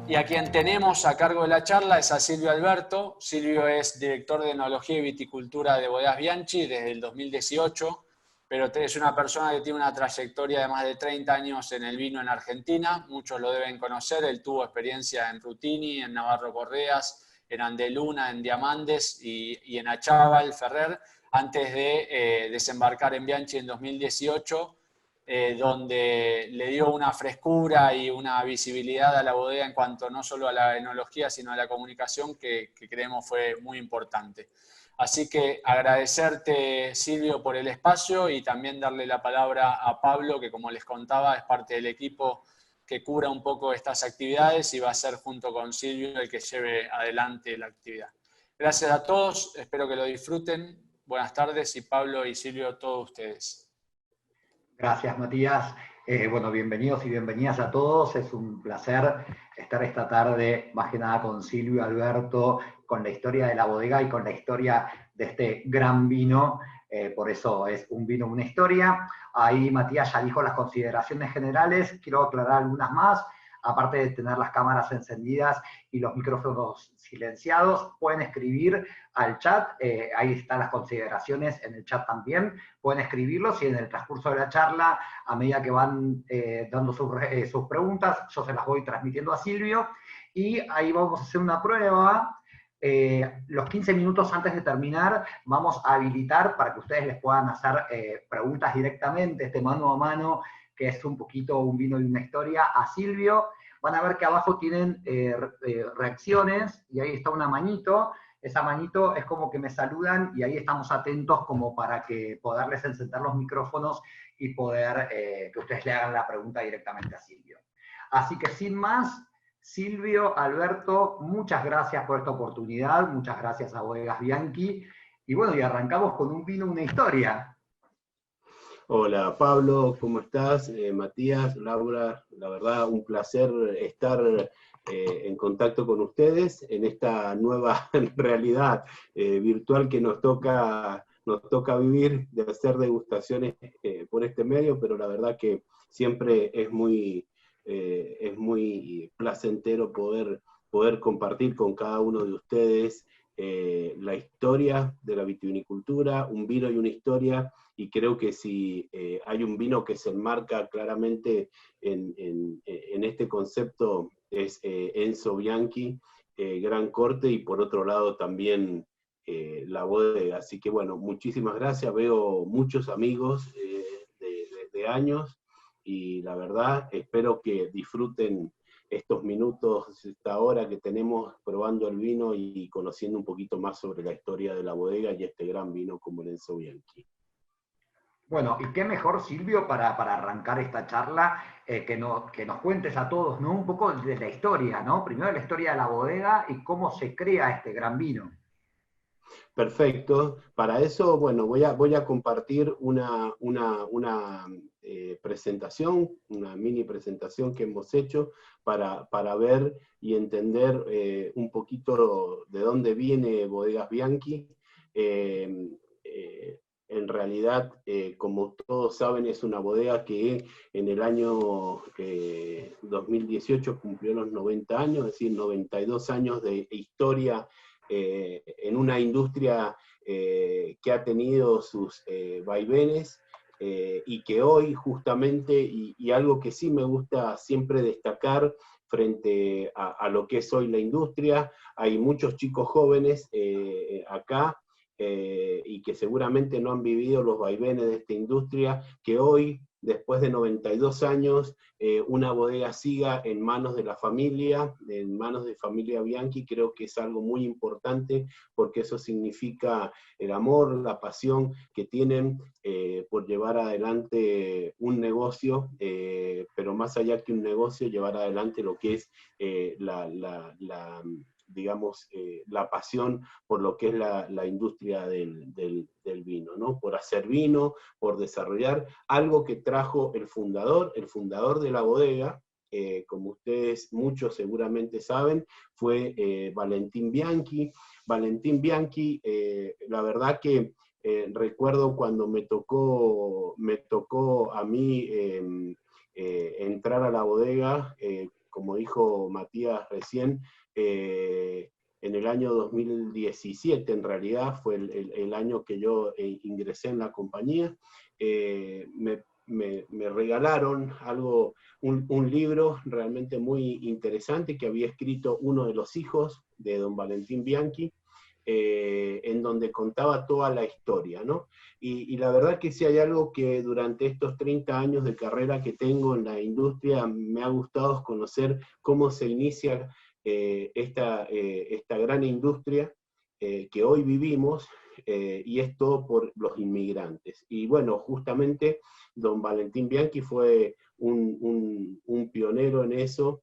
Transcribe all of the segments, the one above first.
Y a quien tenemos a cargo de la charla es a Silvio Alberto. Silvio es director de Enología y Viticultura de Bodegas Bianchi desde el 2018, pero es una persona que tiene una trayectoria de más de 30 años en el vino en Argentina. Muchos lo deben conocer. Él tuvo experiencia en Rutini, en Navarro Correas, en Andeluna, en Diamandes y en Achával, Ferrer, antes de desembarcar en Bianchi en 2018. Donde le dio una frescura y una visibilidad a la bodega en cuanto no solo a la enología, sino a la comunicación, que creemos fue muy importante. Así que agradecerte, Silvio, por el espacio y también darle la palabra a Pablo, que como les contaba es parte del equipo que cubra un poco estas actividades y va a ser junto con Silvio el que lleve adelante la actividad. Gracias a todos, espero que lo disfruten. Buenas tardes y Pablo y Silvio, todos ustedes. Gracias, Matías. Bueno, bienvenidos y bienvenidas a todos. Es un placer estar esta tarde, más que nada con Silvio, Alberto, con la historia de la bodega y con la historia de este gran vino. Por eso es un vino, una historia. Ahí Matías ya dijo las consideraciones generales. Quiero aclarar algunas más. Aparte de tener las cámaras encendidas y los micrófonos silenciados, pueden escribir al chat, ahí están las consideraciones en el chat también, pueden escribirlos y en el transcurso de la charla, a medida que van dando sus preguntas, yo se las voy transmitiendo a Silvio, y ahí vamos a hacer una prueba. Los 15 minutos antes de terminar vamos a habilitar para que ustedes les puedan hacer preguntas directamente, este mano a mano, que es un poquito un vino y una historia, a Silvio. Van a ver que abajo tienen reacciones, y ahí está una manito. Esa manito es como que me saludan, y ahí estamos atentos como para que poderles encender los micrófonos y poder que ustedes le hagan la pregunta directamente a Silvio. Así que sin más, Silvio, Alberto, muchas gracias por esta oportunidad, muchas gracias a Bodegas Bianchi, y bueno, y arrancamos con un vino, una historia. Hola Pablo, ¿cómo estás? Matías, Laura, la verdad un placer estar en contacto con ustedes en esta nueva realidad virtual que nos toca vivir, de hacer degustaciones por este medio, pero la verdad que siempre es muy placentero poder compartir con cada uno de ustedes la historia de la vitivinicultura, un vino y una historia. Y creo que si hay un vino que se enmarca claramente en este concepto es Enzo Bianchi, Gran Corte, y por otro lado también la bodega. Así que bueno, muchísimas gracias, veo muchos amigos de años, y la verdad espero que disfruten estos minutos, esta hora que tenemos probando el vino y conociendo un poquito más sobre la historia de la bodega y este gran vino como el Enzo Bianchi. Bueno, y qué mejor, Silvio, para arrancar esta charla, que nos cuentes a todos, ¿no? Un poco de la historia, ¿no? Primero la historia de la bodega y cómo se crea este gran vino. Perfecto. Para eso, bueno, voy a compartir una presentación, una mini presentación que hemos hecho para ver y entender un poquito de dónde viene Bodegas Bianchi. En realidad, como todos saben, es una bodega que en el año 2018 cumplió los 90 años, es decir, 92 años de historia en una industria que ha tenido sus vaivenes, y que hoy justamente, y algo que sí me gusta siempre destacar frente a lo que es hoy la industria, hay muchos chicos jóvenes acá, y que seguramente no han vivido los vaivenes de esta industria, que hoy, después de 92 años, una bodega siga en manos de la familia, en manos de familia Bianchi. Creo que es algo muy importante, porque eso significa el amor, la pasión que tienen por llevar adelante un negocio, pero más allá que un negocio, llevar adelante lo que es digamos, la pasión por lo que es la industria del vino, ¿no? Por hacer vino, por desarrollar algo que trajo el fundador de la bodega, como ustedes muchos seguramente saben, fue Valentín Bianchi. Valentín Bianchi, la verdad que recuerdo cuando me tocó a mí entrar a la bodega, como dijo Matías recién, en el año 2017, en realidad, fue el año que yo ingresé en la compañía. Me regalaron un libro realmente muy interesante que había escrito uno de los hijos de don Valentín Bianchi, en donde contaba toda la historia, ¿no? Y la verdad que si hay algo que durante estos 30 años de carrera que tengo en la industria me ha gustado es conocer cómo se inicia esta gran industria que hoy vivimos, y es todo por los inmigrantes. Y bueno, justamente don Valentín Bianchi fue un pionero en eso.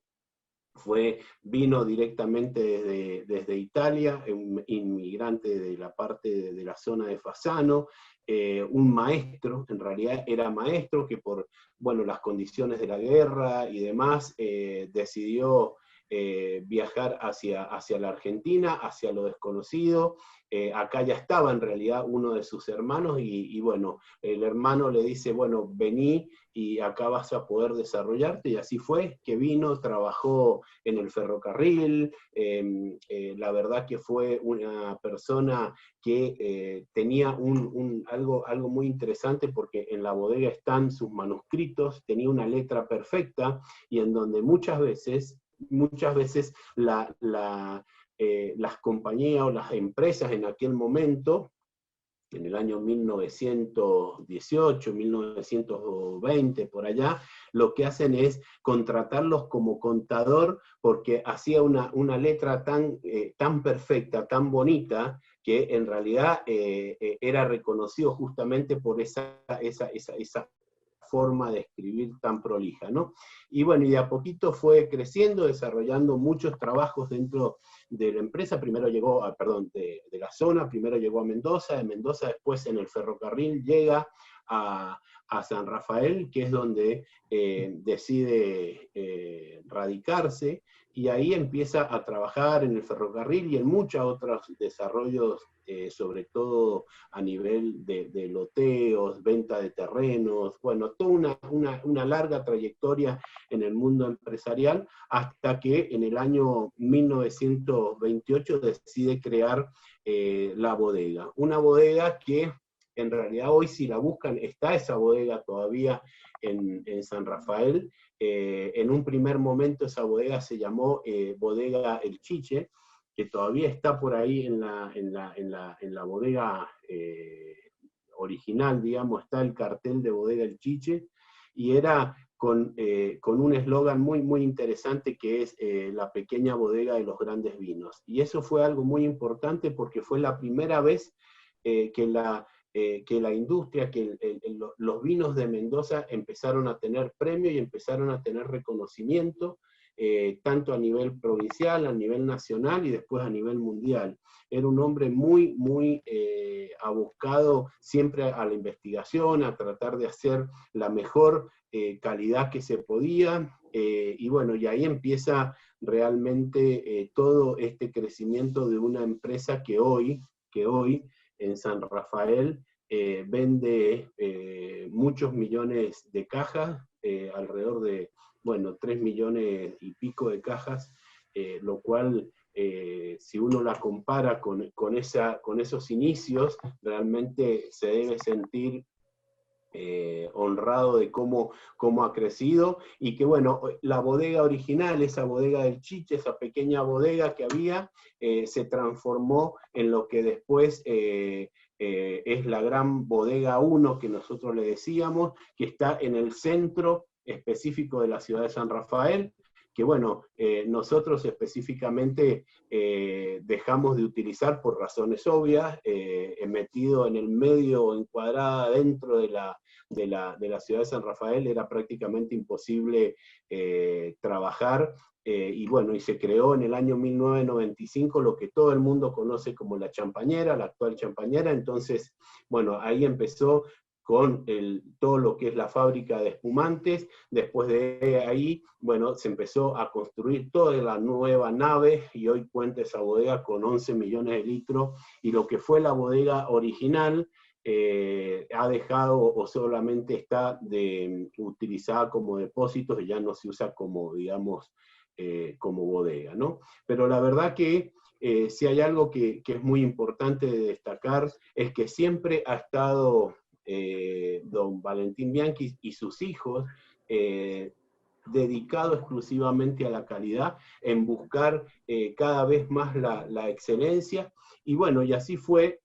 Vino directamente desde Italia, un inmigrante de la parte de la zona de Fasano, un maestro, en realidad era maestro, que por las condiciones de la guerra y demás, decidió viajar hacia la Argentina, hacia lo desconocido. Acá ya estaba en realidad uno de sus hermanos, y bueno, el hermano le dice, bueno, vení y acá vas a poder desarrollarte, y así fue, que vino, trabajó en el ferrocarril. La verdad que fue una persona que tenía algo muy interesante, porque en la bodega están sus manuscritos, tenía una letra perfecta, y en donde muchas veces las compañías o las empresas en aquel momento, en el año 1918, 1920, por allá, lo que hacen es contratarlos como contador, porque hacía una letra tan perfecta, tan bonita, que en realidad era reconocido justamente por esa forma de escribir tan prolija, ¿no? Y bueno, y de a poquito fue creciendo, desarrollando muchos trabajos dentro de la empresa. Primero llegó de la zona, primero llegó a Mendoza, de Mendoza después en el ferrocarril llega a San Rafael, que es donde decide radicarse, y ahí empieza a trabajar en el ferrocarril y en muchos otros desarrollos, sobre todo a nivel de loteos, venta de terrenos, bueno, toda una larga trayectoria en el mundo empresarial, hasta que en el año 1928 decide crear la bodega. Una bodega que en realidad hoy, si la buscan, está esa bodega todavía en San Rafael. En un primer momento esa bodega se llamó Bodega El Chiche, que todavía está por ahí en la bodega original, digamos, está el cartel de Bodega El Chiche, y era con un eslogan muy, muy interesante, que es la pequeña bodega de los grandes vinos. Y eso fue algo muy importante, porque fue la primera vez que la industria, los vinos de Mendoza empezaron a tener premio y empezaron a tener reconocimiento, tanto a nivel provincial, a nivel nacional y después a nivel mundial. Era un hombre muy, muy abocado siempre a la investigación, a tratar de hacer la mejor calidad que se podía, y bueno, y ahí empieza realmente todo este crecimiento de una empresa que hoy en San Rafael vende muchos millones de cajas, alrededor de 3 millones y pico de cajas, lo cual, si uno la compara con esos inicios, realmente se debe sentir honrado de cómo ha crecido, y que bueno, la bodega original, esa bodega del Chiche, esa pequeña bodega que había, se transformó en lo que después es la gran bodega 1, que nosotros le decíamos, que está en el centro específico de la ciudad de San Rafael, que bueno, nosotros específicamente dejamos de utilizar por razones obvias, metido en el medio, encuadrada dentro de la ciudad de San Rafael, era prácticamente imposible trabajar, y bueno, y se creó en el año 1995 lo que todo el mundo conoce como la Champañera, la actual Champañera. Entonces, bueno, ahí empezó con todo lo que es la fábrica de espumantes. Después de ahí, bueno, se empezó a construir toda la nueva nave, y hoy cuenta esa bodega con 11 millones de litros, y lo que fue la bodega original, ha dejado o solamente está utilizada como depósitos y ya no se usa como, digamos, como bodega, ¿no? Pero la verdad que si hay algo que es muy importante de destacar, es que siempre ha estado don Valentín Bianchi y sus hijos dedicado exclusivamente a la calidad, en buscar cada vez más la excelencia, y bueno, y así fue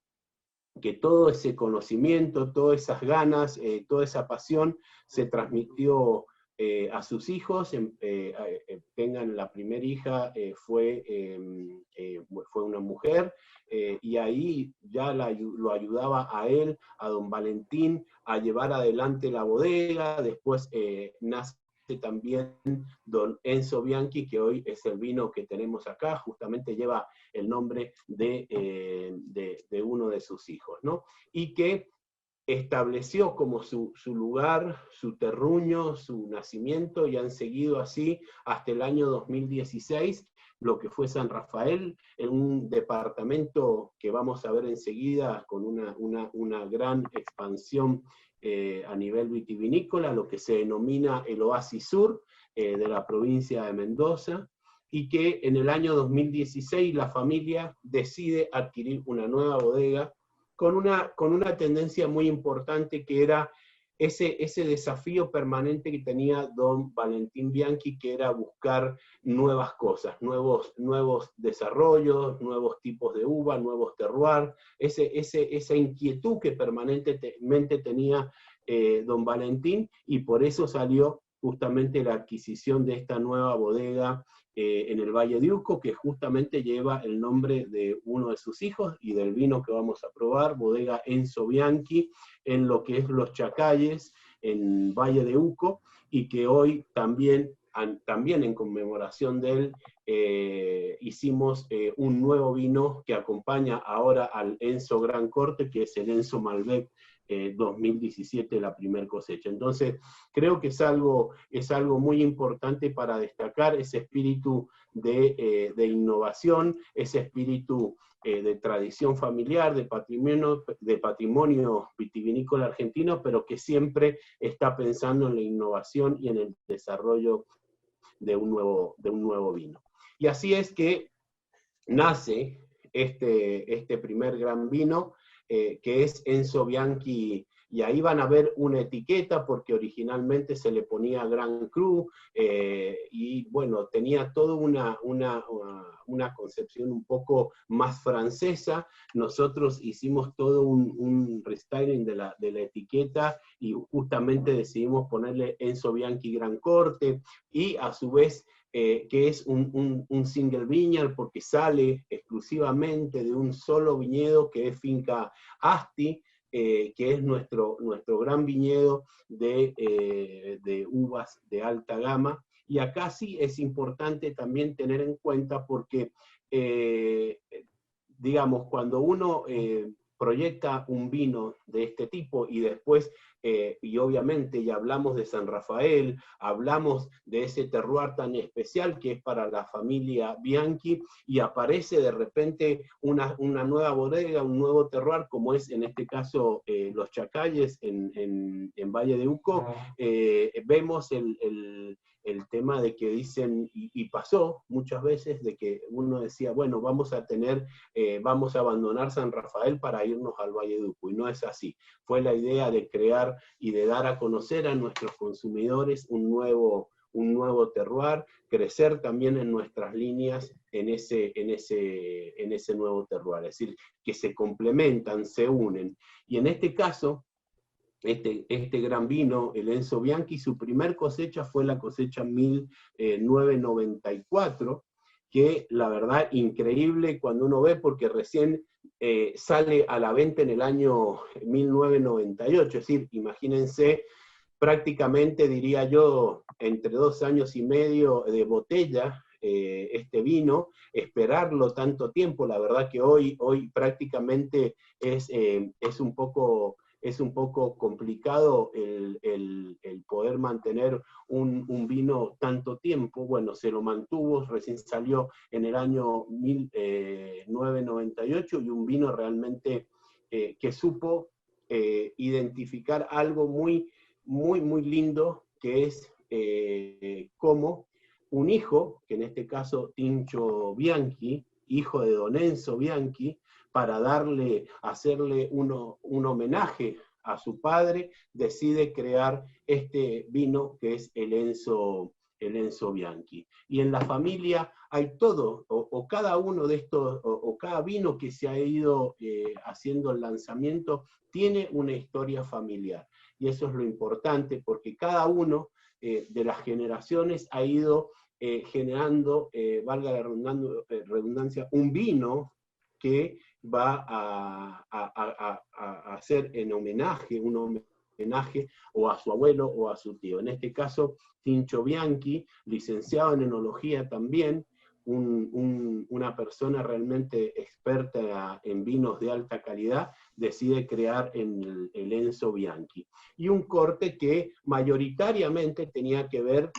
que todo ese conocimiento, todas esas ganas, toda esa pasión se transmitió a sus hijos. Tengan la primera hija, fue una mujer, y ahí ya lo ayudaba a él, a don Valentín, a llevar adelante la bodega. Después nace también don Enzo Bianchi, que hoy es el vino que tenemos acá, justamente lleva el nombre de uno de sus hijos, ¿no? Y que estableció como su lugar, su terruño, su nacimiento, y han seguido así hasta el año 2016, lo que fue San Rafael, en un departamento que vamos a ver enseguida con una gran expansión a nivel vitivinícola, lo que se denomina el Oasis Sur de la provincia de Mendoza, y que en el año 2016 la familia decide adquirir una nueva bodega con una tendencia muy importante, que era ese desafío permanente que tenía don Valentín Bianchi, que era buscar nuevas cosas, nuevos desarrollos, nuevos tipos de uva, nuevos terroirs, esa inquietud que permanentemente tenía don Valentín, y por eso salió justamente la adquisición de esta nueva bodega en el Valle de Uco, que justamente lleva el nombre de uno de sus hijos y del vino que vamos a probar, bodega Enzo Bianchi, en lo que es Los Chacalles, en Valle de Uco, y que hoy también en conmemoración de él, hicimos un nuevo vino que acompaña ahora al Enzo Gran Corte, que es el Enzo Malbec 2017, la primer cosecha. Entonces, creo que es algo muy importante para destacar, ese espíritu de innovación, ese espíritu de tradición familiar, de patrimonio vitivinícola argentino, pero que siempre está pensando en la innovación y en el desarrollo de un nuevo vino. Y así es que nace este primer gran vino, que es Enzo Bianchi, y ahí van a ver una etiqueta, porque originalmente se le ponía Grand Cru, y bueno, tenía toda una concepción un poco más francesa. Nosotros hicimos todo un restyling de la etiqueta, y justamente decidimos ponerle Enzo Bianchi Gran Corte, y a su vez que es un single vineyard, porque sale exclusivamente de un solo viñedo, que es Finca Asti, que es nuestro gran viñedo de uvas de alta gama. Y acá sí es importante también tener en cuenta, porque, digamos, cuando uno proyecta un vino de este tipo, y después, y obviamente ya hablamos de San Rafael, hablamos de ese terroir tan especial que es para la familia Bianchi, y aparece de repente una nueva bodega, un nuevo terroir, como es en este caso Los Chacalles en Valle de Uco, vemos el tema de que dicen, y pasó muchas veces, de que uno decía, bueno, vamos a abandonar San Rafael para irnos al Valle de Uco, y no es así. Fue la idea de crear y de dar a conocer a nuestros consumidores un nuevo terroir, crecer también en nuestras líneas en ese nuevo terroir, es decir, que se complementan, se unen. Y en este caso, este gran vino, el Enzo Bianchi, su primer cosecha fue la cosecha 1994, que la verdad increíble cuando uno ve, porque recién sale a la venta en el año 1998, es decir, imagínense, prácticamente diría yo, entre 2 años y medio de botella, este vino, esperarlo tanto tiempo, la verdad que hoy prácticamente es un poco complicado el poder mantener un vino tanto tiempo. Bueno, se lo mantuvo, recién salió en el año 1998, y un vino realmente que supo identificar algo muy, muy, muy lindo, que es cómo un hijo, que en este caso Tincho Bianchi, hijo de Don Enzo Bianchi, para hacerle un homenaje a su padre, decide crear este vino que es el Enzo Bianchi. Y en la familia hay todo, o cada uno de estos, o cada vino que se ha ido haciendo el lanzamiento, tiene una historia familiar. Y eso es lo importante, porque cada uno de las generaciones ha ido generando, valga la redundancia, un vino que va a hacer en homenaje, un homenaje o a su abuelo o a su tío. En este caso, Tincho Bianchi, licenciado en enología también, una persona realmente experta en vinos de alta calidad, decide crear el Enzo Bianchi. Y un corte que mayoritariamente tenía que ver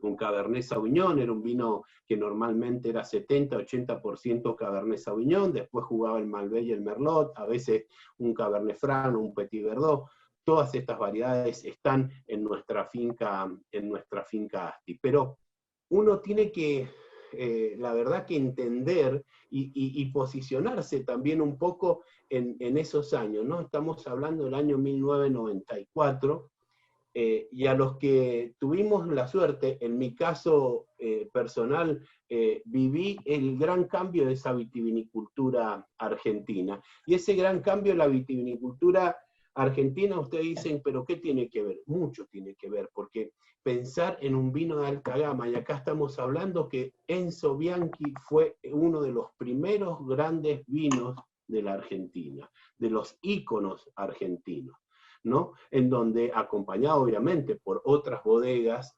con Cabernet Sauvignon, era un vino que normalmente era 70-80% Cabernet Sauvignon, después jugaba el Malbec y el Merlot, a veces un Cabernet Franc, un Petit Verdot. Todas estas variedades están en nuestra finca Asti. Pero uno tiene que, la verdad, que entender y posicionarse también un poco en esos años, ¿no? Estamos hablando del año 1994, y a los que tuvimos la suerte, en mi caso personal, viví el gran cambio de esa vitivinicultura argentina. Y ese gran cambio de la vitivinicultura argentina, ustedes dicen, pero ¿qué tiene que ver? Mucho tiene que ver, porque pensar en un vino de alta gama, y acá estamos hablando que Enzo Bianchi fue uno de los primeros grandes vinos de la Argentina, de los íconos argentinos, ¿no? En donde, acompañado obviamente por otras bodegas,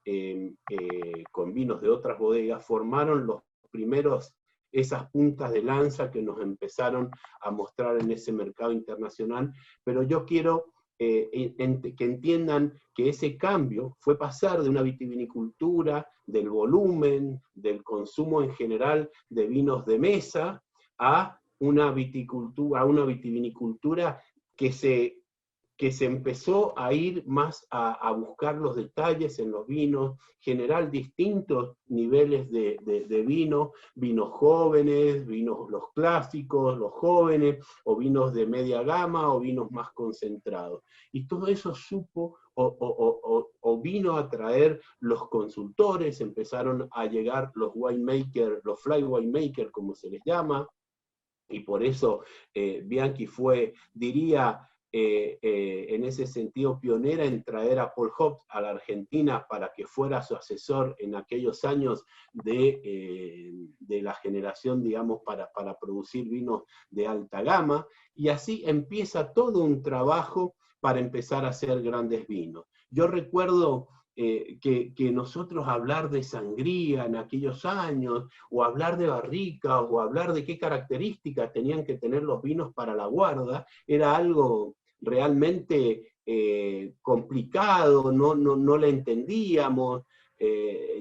con vinos de otras bodegas, formaron los primeros, esas puntas de lanza que nos empezaron a mostrar en ese mercado internacional. Pero yo quiero que entiendan que ese cambio fue pasar de una vitivinicultura, del volumen, del consumo en general de vinos de mesa, a una vitivinicultura que se empezó a ir más a buscar los detalles en los vinos, generar distintos niveles de vino, vinos jóvenes, vinos los clásicos, los jóvenes, o vinos de media gama, o vinos más concentrados. Y todo eso supo o vino a traer los consultores, empezaron a llegar los winemakers, los fly winemakers, como se les llama, y por eso Bianchi fue, diría, en ese sentido pionera en traer a Paul Hobbs a la Argentina para que fuera su asesor en aquellos años de la generación, digamos, para producir vinos de alta gama, y así empieza todo un trabajo para empezar a hacer grandes vinos. Yo recuerdo que nosotros hablar de sangría en aquellos años, o hablar de barrica, o hablar de qué características tenían que tener los vinos para la guarda, era algo realmente complicado, no le entendíamos.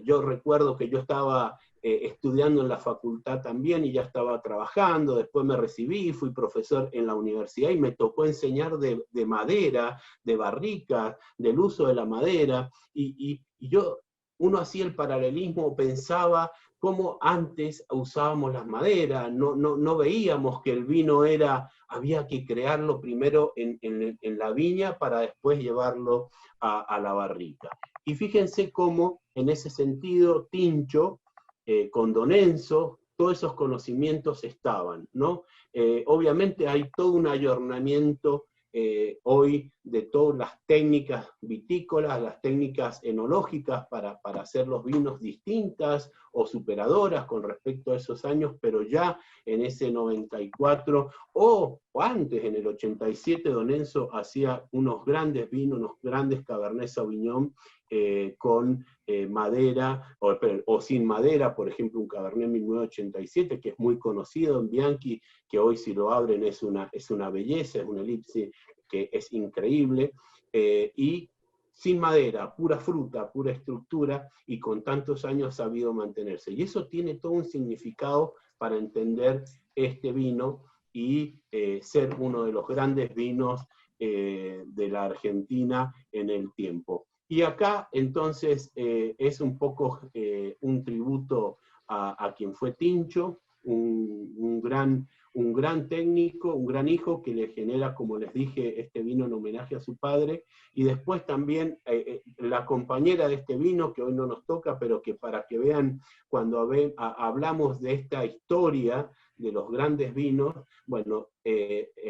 Yo recuerdo que yo estaba estudiando en la facultad también y ya estaba trabajando, después me recibí, fui profesor en la universidad y me tocó enseñar de madera, de barricas, del uso de la madera, y uno hacía el paralelismo, pensaba cómo antes usábamos las maderas, no veíamos que el vino había que crearlo primero en la viña para después llevarlo a la barrica. Y fíjense cómo en ese sentido Tincho, con Don Enzo, todos esos conocimientos estaban, ¿no? Obviamente hay todo un ayornamiento hoy de todas las técnicas vitícolas, las técnicas enológicas para hacer los vinos distintas o superadoras con respecto a esos años, pero ya en ese 94 o antes, en el 87, Don Enzo hacía unos grandes vinos, unos grandes Cabernet Sauvignon con madera o sin madera, por ejemplo un Cabernet 1987 que es muy conocido en Bianchi, que hoy si lo abren es una belleza, es una elipse que es increíble, y sin madera, pura fruta, pura estructura, y con tantos años ha sabido mantenerse. Y eso tiene todo un significado para entender este vino y ser uno de los grandes vinos de la Argentina en el tiempo. Y acá, entonces, es un poco un tributo a quien fue Tincho, un gran técnico, un gran hijo que le genera, como les dije, este vino en homenaje a su padre, y después también la compañera de este vino, que hoy no nos toca, pero que para que vean, cuando hablamos de esta historia de los grandes vinos, bueno,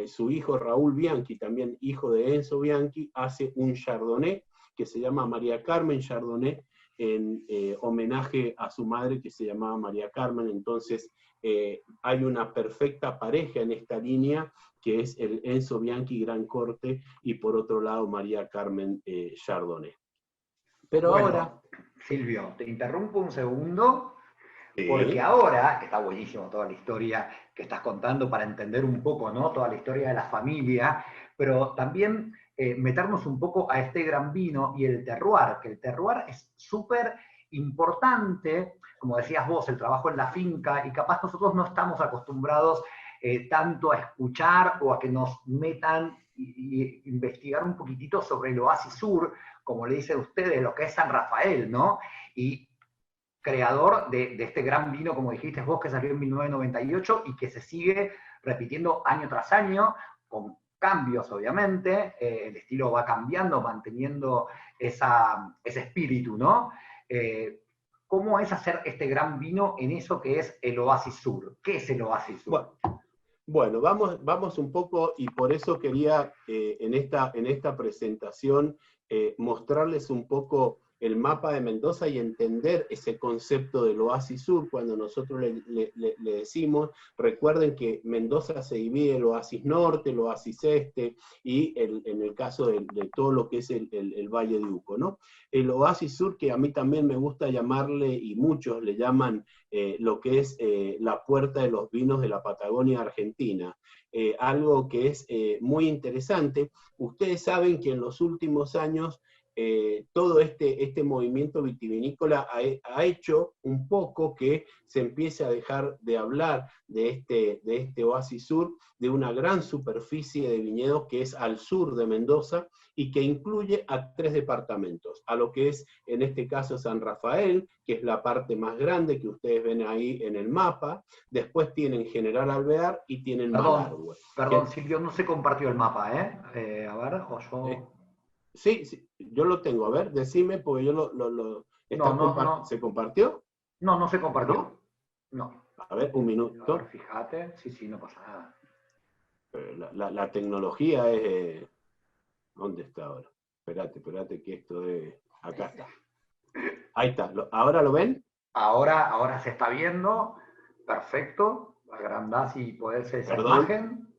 su hijo Raúl Bianchi, también hijo de Enzo Bianchi, hace un Chardonnay que se llama María Carmen Chardonnay, en homenaje a su madre que se llamaba María Carmen. Entonces hay una perfecta pareja en esta línea, que es el Enzo Bianchi Gran Corte, y por otro lado María Carmen Chardonnay. Pero bueno, ahora... Silvio, te interrumpo un segundo, porque ahora, que está buenísimo toda la historia que estás contando para entender un poco, ¿no? Toda la historia de la familia, pero también meternos un poco a este gran vino y el terroir, que el terroir es súper importante, como decías vos, el trabajo en la finca, y capaz nosotros no estamos acostumbrados tanto a escuchar o a que nos metan y investigar un poquitito sobre el Oasis Sur, como le dicen ustedes, lo que es San Rafael, ¿no? Y creador de este gran vino, como dijiste vos, que salió en 1998 y que se sigue repitiendo año tras año, con cambios obviamente, el estilo va cambiando, manteniendo ese espíritu, ¿no? ¿Cómo es hacer este gran vino en eso que es el Oasis Sur? ¿Qué es el Oasis Sur? Bueno, vamos un poco, y por eso quería en esta presentación mostrarles un poco el mapa de Mendoza y entender ese concepto del Oasis Sur. Cuando nosotros le decimos, recuerden que Mendoza se divide el Oasis Norte, el Oasis Este, y en el caso de todo lo que es el Valle de Uco, ¿no? El Oasis Sur, que a mí también me gusta llamarle, y muchos le llaman lo que es la puerta de los vinos de la Patagonia Argentina. Algo que es muy interesante. Ustedes saben que en los últimos años todo este movimiento vitivinícola ha hecho un poco que se empiece a dejar de hablar de este Oasis Sur, de una gran superficie de viñedos que es al sur de Mendoza y que incluye a 3 departamentos, a lo que es en este caso San Rafael, que es la parte más grande que ustedes ven ahí en el mapa. Después tienen General Alvear y tienen Malargüe. Perdón, Silvio, no se compartió el mapa, ¿eh? A ver, o yo... Sí, yo lo tengo. A ver, decime, porque yo ¿Se compartió? No, no se compartió. No. A ver, un minuto. A ver, fíjate. Sí, no pasa La nada. tecnología es... ¿Dónde está ahora? Espérate, que esto es... Acá está. Ahí está. ¿Ahora lo ven? Ahora se está viendo. Perfecto. Agrandás y podés esa imagen.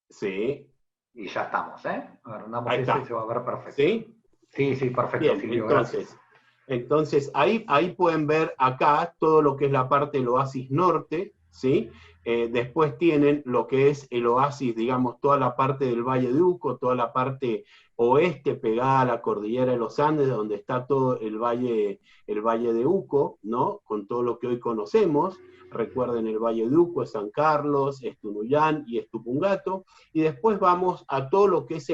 Sí. Y ya estamos, ¿eh? Agrandamos eso y se va a ver perfecto. ¿Sí? Sí, perfecto. Bien, Silvio, entonces ahí pueden ver acá todo lo que es la parte del Oasis Norte, ¿sí? Después tienen lo que es el Oasis, digamos, toda la parte del Valle de Uco, toda la parte oeste pegada a la cordillera de los Andes, donde está todo el valle de Uco, ¿no? Con todo lo que hoy conocemos. Recuerden el Valle de Uco, San Carlos, Estunuyán y Estupungato. Y después vamos a todo lo que es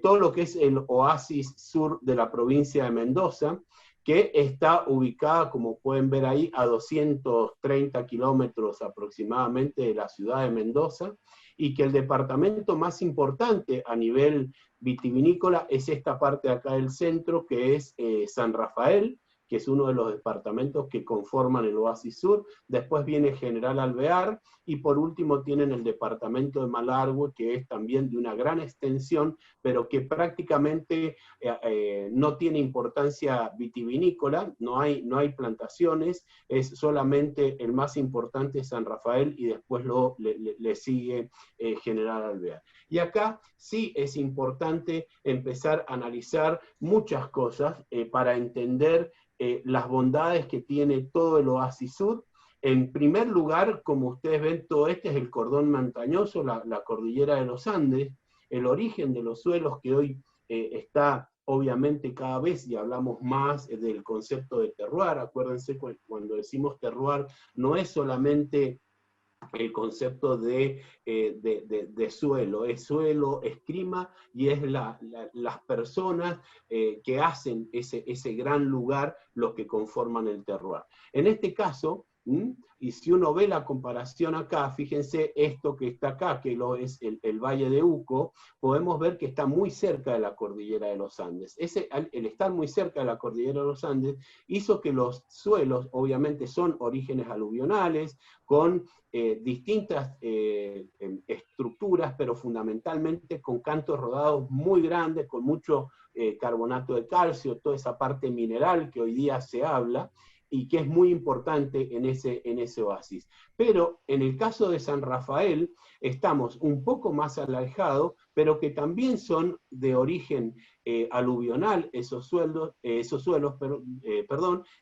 todo lo que es el Oasis Sur de la provincia de Mendoza, que está ubicada, como pueden ver ahí, a 230 kilómetros aproximadamente de la ciudad de Mendoza, y que el departamento más importante a nivel vitivinícola es esta parte de acá del centro, que es San Rafael, que es uno de los departamentos que conforman el Oasis Sur. Después viene General Alvear, y por último tienen el departamento de Malargüe, que es también de una gran extensión, pero que prácticamente no tiene importancia vitivinícola, no hay plantaciones, es solamente el más importante San Rafael, y después le sigue General Alvear. Y acá sí es importante empezar a analizar muchas cosas para entender las bondades que tiene todo el Oasis Sur. En primer lugar, como ustedes ven, todo este es el cordón montañoso, la cordillera de los Andes, el origen de los suelos que hoy está obviamente cada vez, y hablamos más del concepto de terroir. Acuérdense, cuando decimos terroir, no es solamente el concepto de suelo. Es suelo, es clima, y es las personas que hacen ese gran lugar los que conforman el terroir. En este caso, y si uno ve la comparación acá, fíjense esto que está acá, que es el Valle de Uco, podemos ver que está muy cerca de la cordillera de los Andes. El estar muy cerca de la cordillera de los Andes hizo que los suelos, obviamente, son orígenes aluvionales, con distintas estructuras, pero fundamentalmente con cantos rodados muy grandes, con mucho carbonato de calcio, toda esa parte mineral que hoy día se habla, y que es muy importante en ese oasis. Pero en el caso de San Rafael, estamos un poco más alejados, pero que también son de origen aluvional, esos suelos,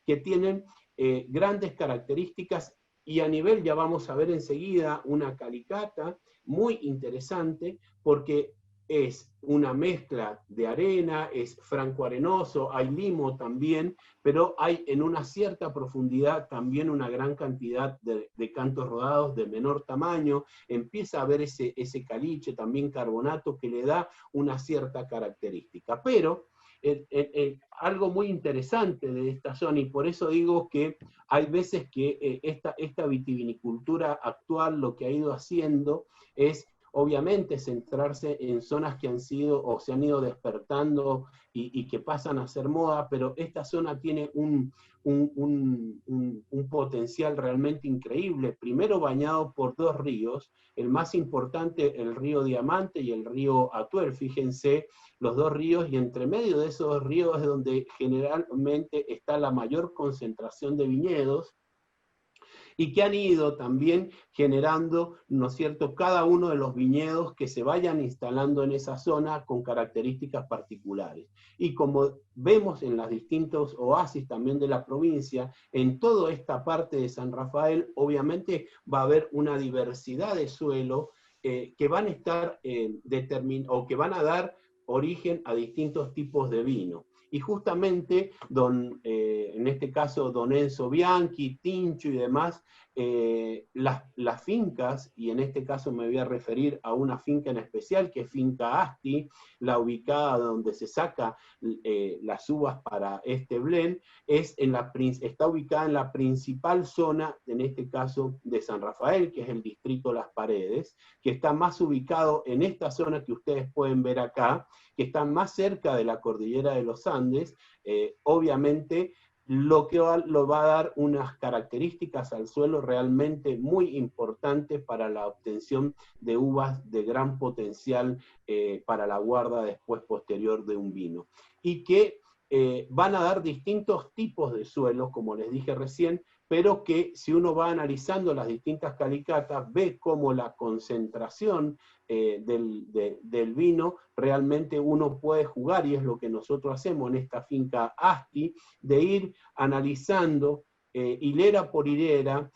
que tienen grandes características, y a nivel, ya vamos a ver enseguida, una calicata muy interesante, porque es una mezcla de arena, es franco-arenoso, hay limo también, pero hay en una cierta profundidad también una gran cantidad de cantos rodados de menor tamaño, empieza a haber ese caliche, también carbonato, que le da una cierta característica. Pero algo muy interesante de esta zona, y por eso digo que hay veces que esta vitivinicultura actual lo que ha ido haciendo es obviamente centrarse en zonas que han sido o se han ido despertando y que pasan a ser moda, pero esta zona tiene un potencial realmente increíble, primero bañado por dos ríos, el más importante, el río Diamante y el río Atuel, fíjense, los dos ríos, y entre medio de esos dos ríos es donde generalmente está la mayor concentración de viñedos, y que han ido también generando, ¿no es cierto?, cada uno de los viñedos que se vayan instalando en esa zona con características particulares. Y como vemos en los distintos oasis también de la provincia, en toda esta parte de San Rafael, obviamente va a haber una diversidad de suelo que van a estar o que van a dar origen a distintos tipos de vino. Y justamente, en este caso, don Enzo Bianchi, Tincho y demás, las fincas, y en este caso me voy a referir a una finca en especial, que es Finca Asti, la ubicada donde se saca las uvas para este blend, está ubicada en la principal zona, en este caso, de San Rafael, que es el distrito Las Paredes, que está más ubicado en esta zona que ustedes pueden ver acá, que está más cerca de la cordillera de los Andes. Obviamente lo va a dar unas características al suelo realmente muy importantes para la obtención de uvas de gran potencial para la guarda después posterior de un vino. Y que van a dar distintos tipos de suelos, como les dije recién, pero que si uno va analizando las distintas calicatas, ve cómo la concentración del vino, realmente uno puede jugar, y es lo que nosotros hacemos en esta finca Asti, de ir analizando hilera por hilera,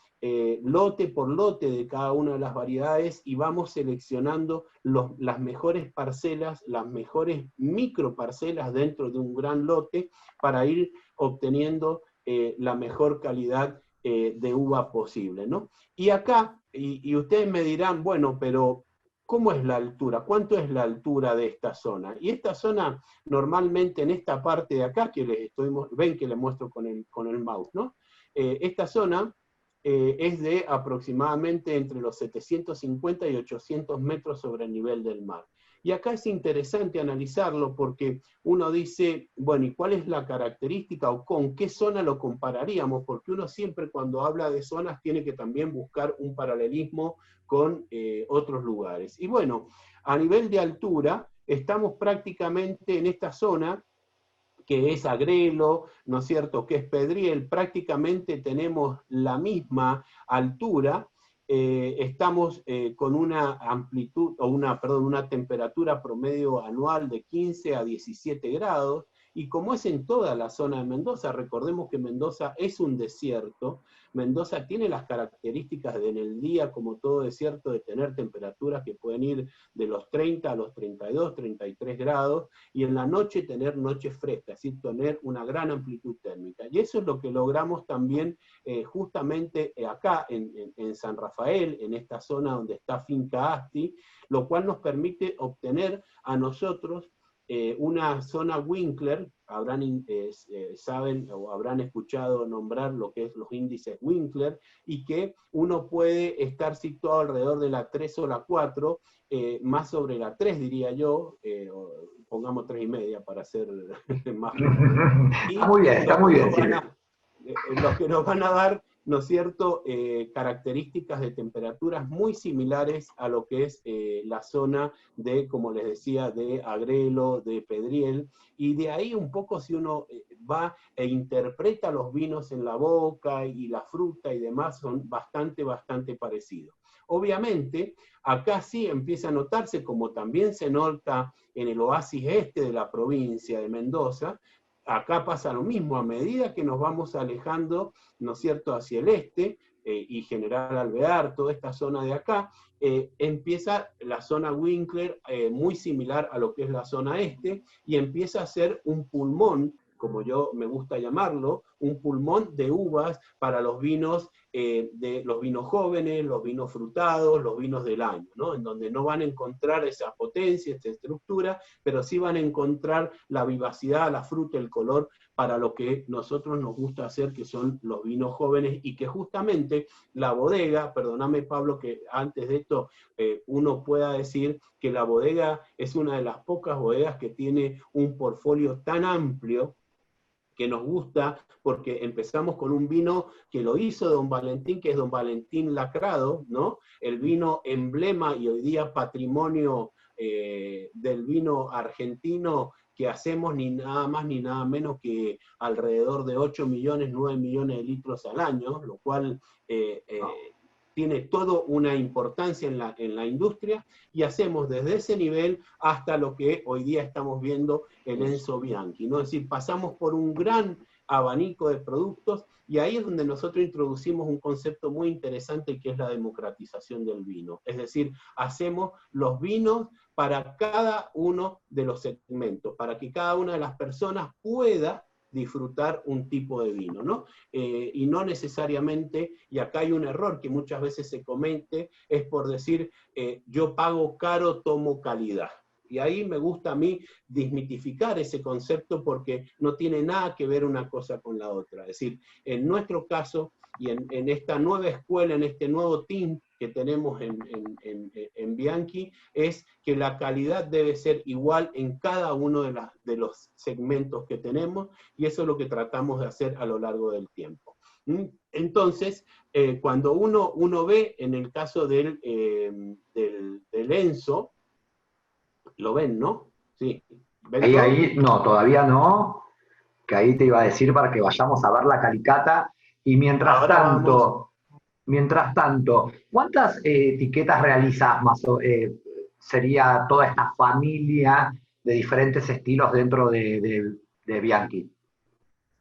lote por lote de cada una de las variedades, y vamos seleccionando las mejores parcelas, las mejores microparcelas dentro de un gran lote, para ir obteniendo la mejor calidad de uva posible, ¿no? Y acá, y ustedes me dirán, bueno, pero ¿cómo es la altura? ¿Cuánto es la altura de esta zona? Y esta zona, normalmente en esta parte de acá, que ven que les muestro con el mouse, ¿no? Esta zona es de aproximadamente entre los 750 y 800 metros sobre el nivel del mar. Y acá es interesante analizarlo, porque uno dice, bueno, ¿y cuál es la característica o con qué zona lo compararíamos? Porque uno siempre, cuando habla de zonas, tiene que también buscar un paralelismo con otros lugares. Y bueno, a nivel de altura, estamos prácticamente en esta zona, que es Agrelo, ¿no es cierto?, que es Pedriel, prácticamente tenemos la misma altura. Estamos con una amplitud, una temperatura promedio anual de 15 a 17 grados, y como es en toda la zona de Mendoza, recordemos que Mendoza es un desierto, Mendoza tiene las características de en el día, como todo desierto, de tener temperaturas que pueden ir de los 30 a los 32, 33 grados, y en la noche tener noches frescas, es decir, tener una gran amplitud térmica. Y eso es lo que logramos también justamente acá en San Rafael, en esta zona donde está Finca Asti, lo cual nos permite obtener a nosotros una zona Winkler, saben o habrán escuchado nombrar lo que es los índices Winkler, y que uno puede estar situado alrededor de la 3 o la 4, más sobre la 3 diría yo, pongamos 3,5 para ser más y está muy bien, está muy bien. los que nos van a dar, ¿no es cierto?, características de temperaturas muy similares a lo que es la zona de, como les decía, de Agrelo, de Pedriel, y de ahí un poco si uno va e interpreta los vinos en la boca y la fruta y demás, son bastante parecidos. Obviamente, acá sí empieza a notarse, como también se nota en el oasis este de la provincia de Mendoza, acá pasa lo mismo, a medida que nos vamos alejando, ¿no es cierto?, hacia el este, y General Alvear, toda esta zona de acá, empieza la zona Winkler muy similar a lo que es la zona este, y empieza a ser un pulmón, como yo me gusta llamarlo, un pulmón de uvas para los vinos jóvenes, los vinos frutados, los vinos del año, ¿no? En donde no van a encontrar esa potencia, esta estructura, pero sí van a encontrar la vivacidad, la fruta, el color, para lo que nosotros nos gusta hacer, que son los vinos jóvenes, y que justamente la bodega, perdóname Pablo, que antes de esto uno pueda decir que la bodega es una de las pocas bodegas que tiene un portfolio tan amplio, que nos gusta, porque empezamos con un vino que lo hizo Don Valentín, que es Don Valentín Lacrado, ¿no? El vino emblema y hoy día patrimonio del vino argentino, que hacemos ni nada más ni nada menos que alrededor de 8 millones, 9 millones de litros al año, lo cual tiene toda una importancia en la industria, y hacemos desde ese nivel hasta lo que hoy día estamos viendo el Enzo Bianchi, ¿no? Es decir, pasamos por un gran abanico de productos, y ahí es donde nosotros introducimos un concepto muy interesante, que es la democratización del vino. Es decir, hacemos los vinos para cada uno de los segmentos, para que cada una de las personas pueda disfrutar un tipo de vino, ¿no? Y no necesariamente, y acá hay un error que muchas veces se comete, es por decir, yo pago caro, tomo calidad. Y ahí me gusta a mí desmitificar ese concepto, porque no tiene nada que ver una cosa con la otra. Es decir, en nuestro caso, y en esta nueva escuela, en este nuevo team que tenemos en Bianchi, es que la calidad debe ser igual en cada uno de los segmentos que tenemos, y eso es lo que tratamos de hacer a lo largo del tiempo. Entonces, cuando uno ve en el caso del Enzo, lo ven, ¿no? Sí. Ahí, no, todavía no, que ahí te iba a decir para que vayamos a ver la calicata, y mientras tanto, ¿cuántas etiquetas realizas sería toda esta familia de diferentes estilos dentro de Bianchi?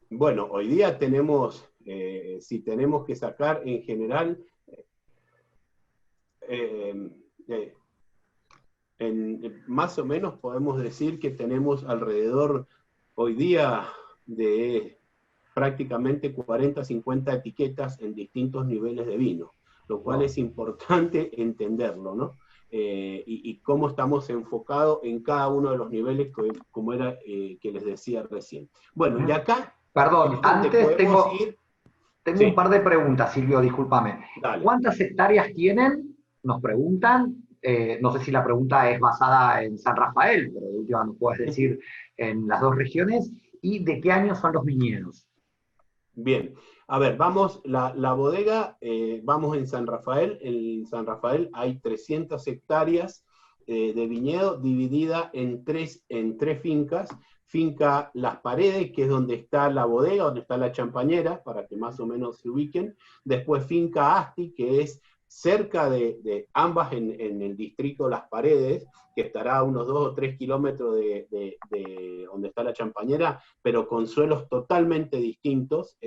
Bueno, hoy día tenemos, si tenemos que sacar en general, más o menos podemos decir que tenemos alrededor hoy día de prácticamente 40, 50 etiquetas en distintos niveles de vino, lo cual es importante entenderlo, ¿no? Y cómo estamos enfocados en cada uno de los niveles, como era que les decía recién. Bueno, y acá... Perdón, antes tengo Sí. un par de preguntas, Silvio, discúlpame. Dale. ¿Cuántas hectáreas tienen? Nos preguntan. No sé si la pregunta es basada en San Rafael, pero de última nos puedes decir en las dos regiones. ¿Y de qué año son los viñedos? Bien, a ver, vamos, la bodega, vamos en San Rafael. En San Rafael hay 300 hectáreas de viñedo, dividida en tres fincas. Finca Las Paredes, que es donde está la bodega, donde está la champañera, para que más o menos se ubiquen. Después Finca Asti, que es cerca de ambas en el distrito Las Paredes, que estará a unos 2 o 3 kilómetros de donde está la Champañera, pero con suelos totalmente distintos.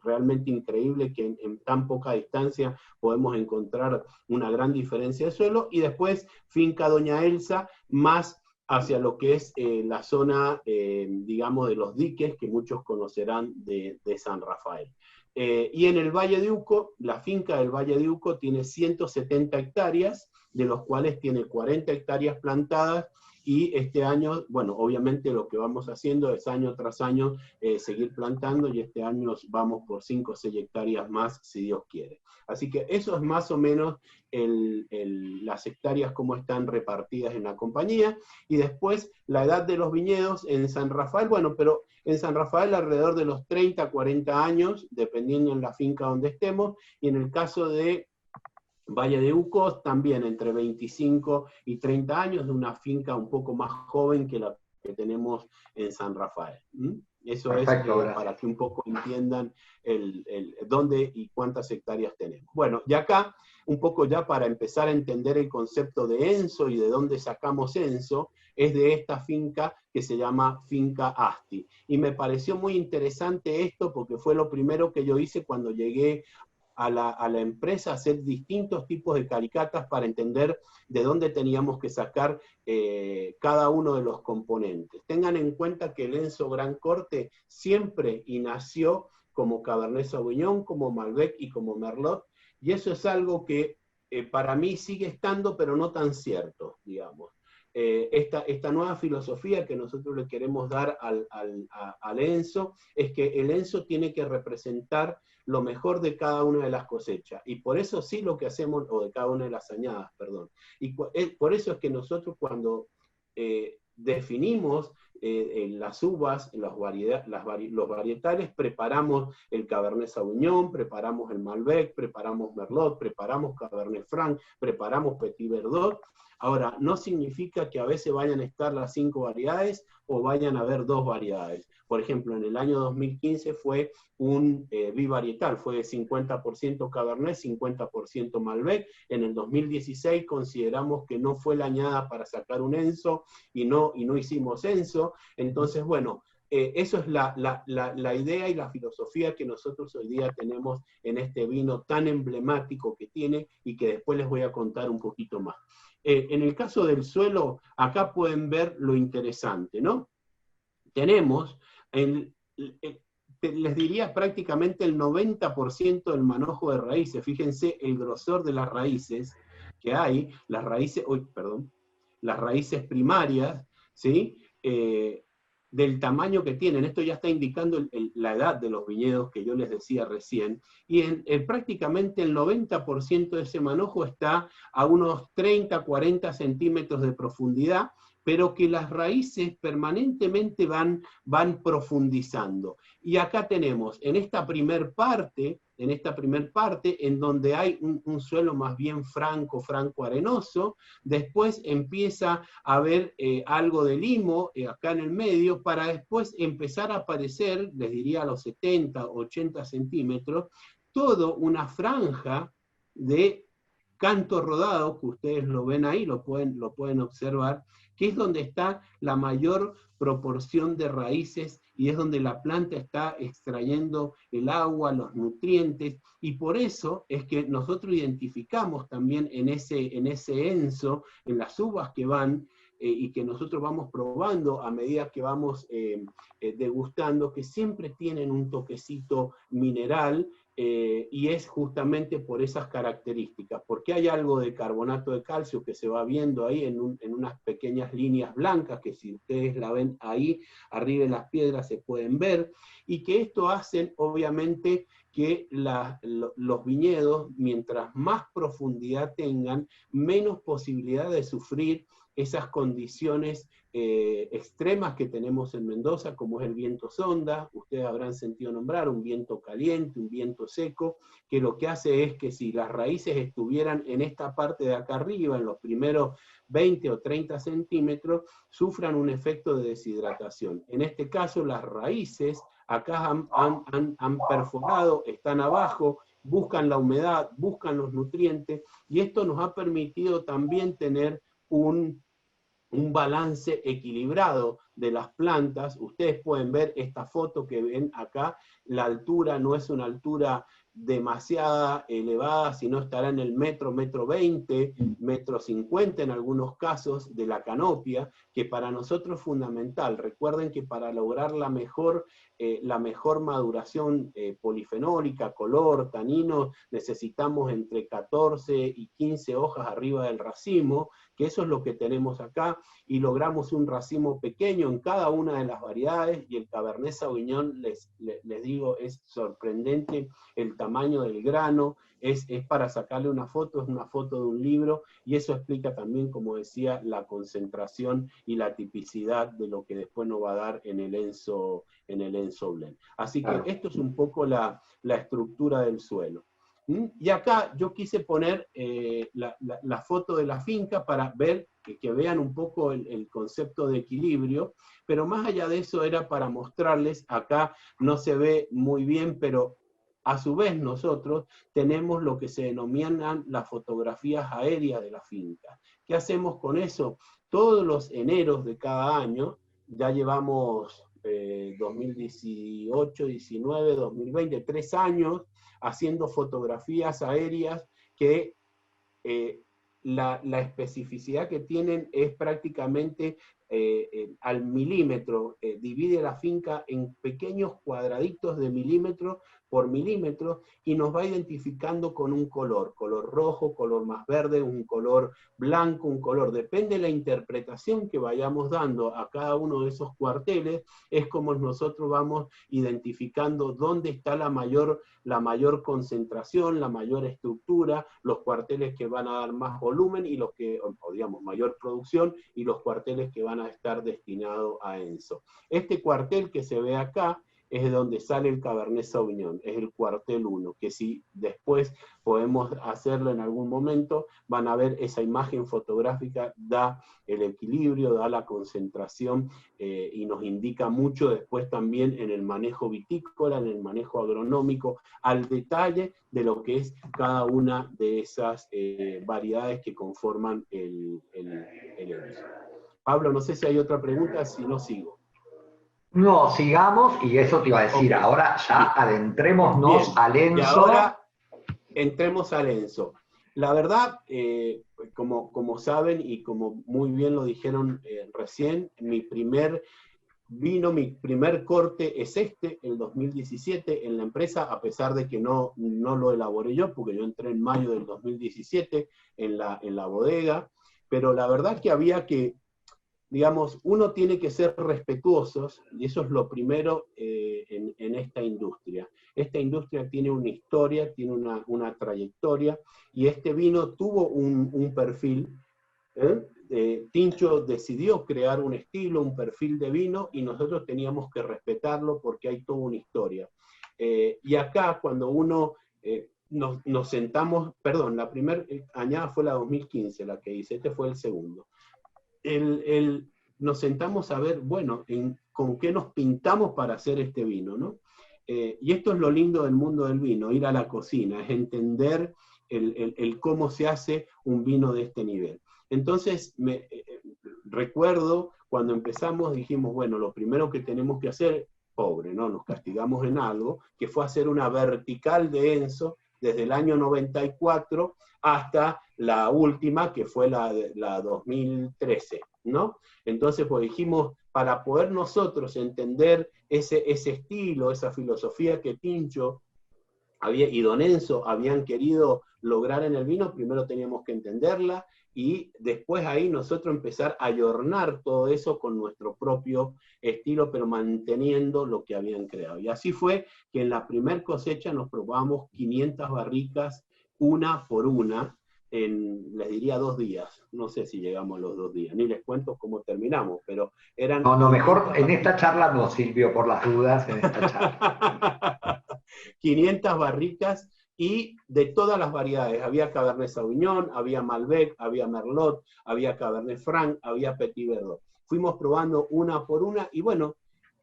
Realmente increíble que en tan poca distancia podemos encontrar una gran diferencia de suelo. Y después Finca Doña Elsa, más hacia lo que es la zona, digamos, de los diques, que muchos conocerán de San Rafael. Y en el Valle de Uco, la finca del Valle de Uco tiene 170 hectáreas, de los cuales tiene 40 hectáreas plantadas, y este año, bueno, obviamente lo que vamos haciendo es año tras año seguir plantando, y este año vamos por 5 o 6 hectáreas más, si Dios quiere. Así que eso es más o menos las hectáreas como están repartidas en la compañía. Y después la edad de los viñedos en San Rafael, bueno, pero en San Rafael alrededor de los 30, 40 años, dependiendo en la finca donde estemos, y en el caso de Valle de Uco también entre 25 y 30 años, de una finca un poco más joven que la que tenemos en San Rafael. Eso Perfecto, es para que un poco entiendan dónde y cuántas hectáreas tenemos. Bueno, y acá, un poco ya para empezar a entender el concepto de ENSO y de dónde sacamos ENSO, es de esta finca que se llama Finca Asti. Y me pareció muy interesante esto porque fue lo primero que yo hice cuando llegué a la empresa, hacer distintos tipos de caricatas para entender de dónde teníamos que sacar cada uno de los componentes. Tengan en cuenta que el ENSO Gran Corte siempre y nació como Cabernet Sauvignon, como Malbec y como Merlot, y eso es algo que para mí sigue estando, pero no tan cierto, digamos. Esta nueva filosofía que nosotros le queremos dar al ENSO es que el ENSO tiene que representar lo mejor de cada una de las cosechas, y por eso sí lo que hacemos, o de cada una de las añadas, perdón, y por eso es que nosotros cuando definimos las uvas, los varietales, preparamos el Cabernet Sauvignon, preparamos el Malbec, preparamos Merlot, preparamos Cabernet Franc, preparamos Petit Verdot. Ahora, no significa que a veces vayan a estar las 5 variedades o vayan a haber 2 variedades. Por ejemplo, en el año 2015 fue un bivarietal, fue 50% Cabernet, 50% Malbec. En el 2016 consideramos que no fue la añada para sacar un ENSO y no hicimos ENSO. Entonces, bueno, eso es la idea y la filosofía que nosotros hoy día tenemos en este vino tan emblemático que tiene y que después les voy a contar un poquito más. En el caso del suelo, acá pueden ver lo interesante, ¿no? Tenemos, les diría prácticamente el 90% del manojo de raíces. Fíjense el grosor de las raíces que hay, las raíces primarias, ¿sí? Del tamaño que tienen. Esto ya está indicando la edad de los viñedos que yo les decía recién, y prácticamente el 90% de ese manojo está a unos 30, 40 centímetros de profundidad, pero que las raíces permanentemente van profundizando. Y acá tenemos, en esta primer parte, en donde hay un suelo más bien franco arenoso, después empieza a haber algo de limo acá en el medio, para después empezar a aparecer, les diría a los 70, 80 centímetros, toda una franja de canto rodado, que ustedes lo ven ahí, lo pueden observar, que es donde está la mayor proporción de raíces y es donde la planta está extrayendo el agua, los nutrientes, y por eso es que nosotros identificamos también en ese ENSO, en las uvas que van, y que nosotros vamos probando a medida que vamos degustando, que siempre tienen un toquecito mineral, y es justamente por esas características, porque hay algo de carbonato de calcio que se va viendo ahí en unas pequeñas líneas blancas, que si ustedes la ven ahí, arriba en las piedras se pueden ver, y que esto hacen obviamente que los viñedos, mientras más profundidad tengan, menos posibilidad de sufrir esas condiciones extremas que tenemos en Mendoza, como es el viento sonda. Ustedes habrán sentido nombrar un viento caliente, un viento seco, que lo que hace es que si las raíces estuvieran en esta parte de acá arriba, en los primeros 20 o 30 centímetros, sufran un efecto de deshidratación. En este caso, las raíces acá han perforado, están abajo, buscan la humedad, buscan los nutrientes, y esto nos ha permitido también tener un balance equilibrado de las plantas. Ustedes pueden ver esta foto que ven acá, la altura no es una altura demasiada elevada, sino estará en el metro 20, metro 50 en algunos casos de la canopia, que para nosotros es fundamental. Recuerden que para lograr la mejor maduración polifenólica, color, tanino, necesitamos entre 14 y 15 hojas arriba del racimo, que eso es lo que tenemos acá, y logramos un racimo pequeño en cada una de las variedades, y el Cabernet Sauvignon, les digo, es sorprendente el tamaño del grano, es para sacarle una foto, es una foto de un libro, y eso explica también, como decía, la concentración y la tipicidad de lo que después nos va a dar en el Enzo Blend. Así que esto es un poco la estructura del suelo. Y acá yo quise poner la foto de la finca para ver, que vean un poco el concepto de equilibrio, pero más allá de eso era para mostrarles, acá no se ve muy bien, pero a su vez nosotros tenemos lo que se denominan las fotografías aéreas de la finca. ¿Qué hacemos con eso? Todos los eneros de cada año, ya llevamos 2018, 19, 2020, 3 años, haciendo fotografías aéreas que la especificidad que tienen es prácticamente al milímetro, divide la finca en pequeños cuadraditos de milímetro por milímetro, y nos va identificando con un color rojo, color más verde, un color blanco, un color, depende de la interpretación que vayamos dando a cada uno de esos cuarteles, es como nosotros vamos identificando dónde está la mayor concentración, la mayor estructura, los cuarteles que van a dar más volumen, y los que, o digamos, mayor producción, y los cuarteles que van a estar destinados a Enzo. Este cuartel que se ve acá es de donde sale el Cabernet Sauvignon, es el cuartel 1, que si después podemos hacerlo en algún momento, van a ver esa imagen fotográfica, da el equilibrio, da la concentración, y nos indica mucho después también en el manejo vitícola, en el manejo agronómico, al detalle de lo que es cada una de esas variedades que conforman el Enzo. Pablo, no sé si hay otra pregunta, si no sigo. No, sigamos, y eso te iba a decir, Okay. ahora ya adentrémonos al Enzo. Y ahora entremos al Enzo. La verdad, como saben y como muy bien lo dijeron recién, mi primer corte es el 2017 en la empresa, a pesar de que no lo elaboré yo, porque yo entré en mayo del 2017 en la bodega, pero la verdad que había que, digamos, uno tiene que ser respetuosos, y eso es lo primero en esta industria. Esta industria tiene una historia, tiene una trayectoria, y este vino tuvo un perfil. Tincho decidió crear un estilo, un perfil de vino, y nosotros teníamos que respetarlo porque hay toda una historia. Y acá, cuando uno nos sentamos, perdón, la primera añada fue la 2015, la que hice, este fue el segundo. Nos sentamos a ver, bueno, con qué nos pintamos para hacer este vino, ¿no? Y esto es lo lindo del mundo del vino, ir a la cocina, es entender el cómo se hace un vino de este nivel. Entonces, recuerdo cuando empezamos, dijimos, bueno, lo primero que tenemos que hacer, pobre, ¿no? Nos castigamos en algo, que fue hacer una vertical de Enzo desde el año 94 hasta la última, que fue la 2013, ¿no? Entonces, pues dijimos, para poder nosotros entender ese estilo, esa filosofía que Tincho y Don Enzo habían querido lograr en el vino, primero teníamos que entenderla, y después ahí nosotros empezar a ayornar todo eso con nuestro propio estilo, pero manteniendo lo que habían creado. Y así fue que en la primer cosecha nos probamos 500 barricas, una por una, les diría 2 días. No sé si llegamos a los 2 días, ni les cuento cómo terminamos, pero eran... No, mejor en esta charla no, Silvio, por las dudas, en esta charla. 500 barricas, y de todas las variedades. Había Cabernet Sauvignon, había Malbec, había Merlot, había Cabernet Franc, había Petit Verdot. Fuimos probando una por una, y bueno,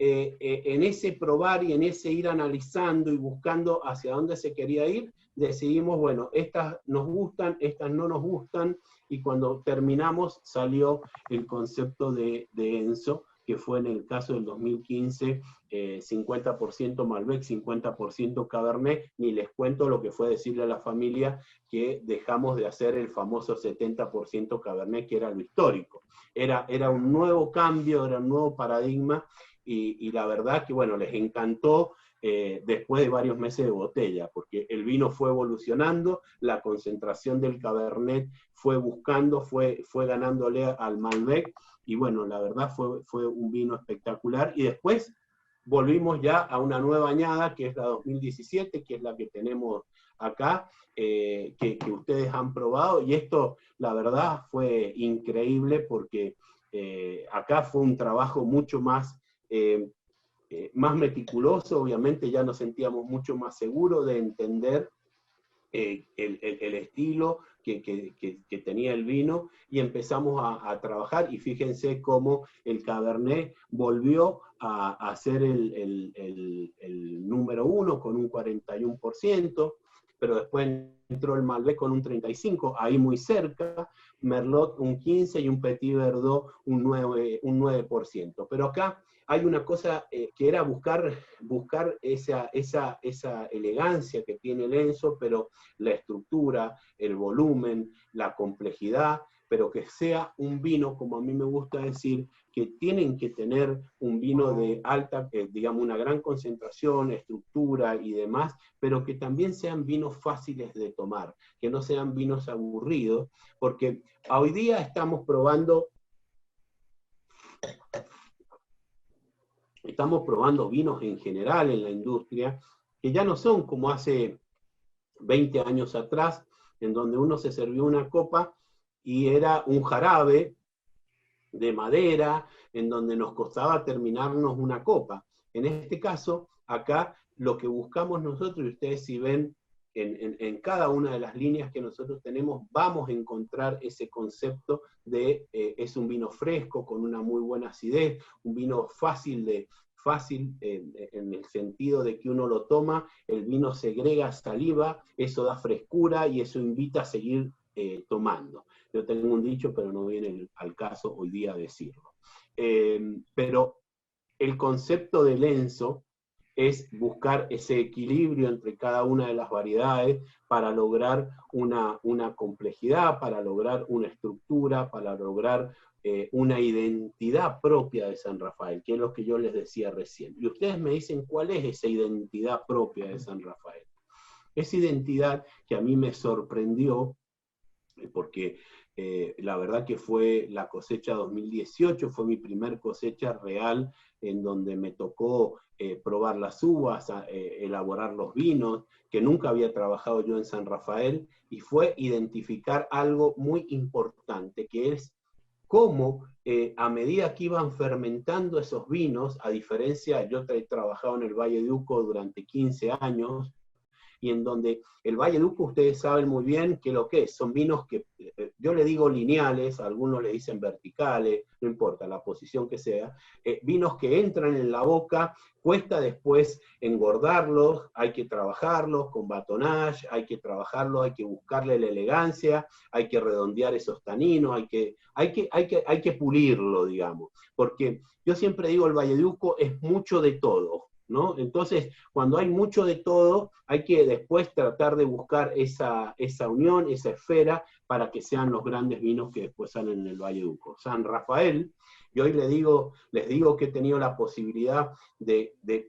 en ese probar y en ese ir analizando y buscando hacia dónde se quería ir, decidimos, bueno, estas nos gustan, estas no nos gustan, y cuando terminamos salió el concepto de Enzo, que fue en el caso del 2015, 50% Malbec, 50% Cabernet. Ni les cuento lo que fue decirle a la familia que dejamos de hacer el famoso 70% Cabernet, que era lo histórico. Era un nuevo cambio, era un nuevo paradigma, y la verdad que, bueno, les encantó después de varios meses de botella, porque el vino fue evolucionando, la concentración del Cabernet fue buscando, fue ganándole al Malbec, y bueno, la verdad fue un vino espectacular. Y después volvimos ya a una nueva añada, que es la 2017, que es la que tenemos acá, que ustedes han probado, y esto, la verdad, fue increíble, porque acá fue un trabajo mucho más meticuloso. Obviamente ya nos sentíamos mucho más seguros de entender el estilo que tenía el vino, y empezamos a trabajar, y fíjense cómo el Cabernet volvió a ser el número uno con un 41%, pero después entró el Malbec con un 35%, ahí muy cerca, Merlot un 15% y un Petit Verdot un 9%. Pero acá hay una cosa que era buscar esa elegancia que tiene el Enzo, pero la estructura, el volumen, la complejidad, pero que sea un vino, como a mí me gusta decir, que tienen que tener un vino de alta, digamos, una gran concentración, estructura y demás, pero que también sean vinos fáciles de tomar, que no sean vinos aburridos, porque hoy día estamos probando vinos en general en la industria, que ya no son como hace 20 años atrás, en donde uno se servía una copa y era un jarabe de madera, en donde nos costaba terminarnos una copa. En este caso, acá lo que buscamos nosotros, y ustedes si ven en cada una de las líneas que nosotros tenemos, vamos a encontrar ese concepto de es un vino fresco, con una muy buena acidez, un vino fácil en el sentido de que uno lo toma, el vino segrega saliva, eso da frescura y eso invita a seguir tomando. Yo tengo un dicho, pero no viene al caso hoy día decirlo. Pero el concepto del Enzo es buscar ese equilibrio entre cada una de las variedades para lograr una complejidad, para lograr una estructura, para lograr una identidad propia de San Rafael, que es lo que yo les decía recién. Y ustedes me dicen, ¿cuál es esa identidad propia de San Rafael? Esa identidad que a mí me sorprendió, porque la verdad que fue la cosecha 2018, fue mi primer cosecha real, en donde me tocó probar las uvas, elaborar los vinos, que nunca había trabajado yo en San Rafael, y fue identificar algo muy importante, que es cómo a medida que iban fermentando esos vinos, a diferencia, yo he trabajado en el Valle de Uco durante 15 años, y en donde el Valle de Uco, ustedes saben muy bien que lo que es, son vinos que, yo le digo lineales, algunos le dicen verticales, no importa la posición que sea, vinos que entran en la boca, cuesta después engordarlos, hay que trabajarlos con batonage, hay que trabajarlos, hay que buscarle la elegancia, hay que redondear esos taninos, hay que pulirlo, digamos, porque yo siempre digo, el Valle de Uco es mucho de todo, ¿no? Entonces, cuando hay mucho de todo, hay que después tratar de buscar esa unión, esa esfera, para que sean los grandes vinos que después salen en el Valle de Uco. San Rafael, y hoy les digo que he tenido la posibilidad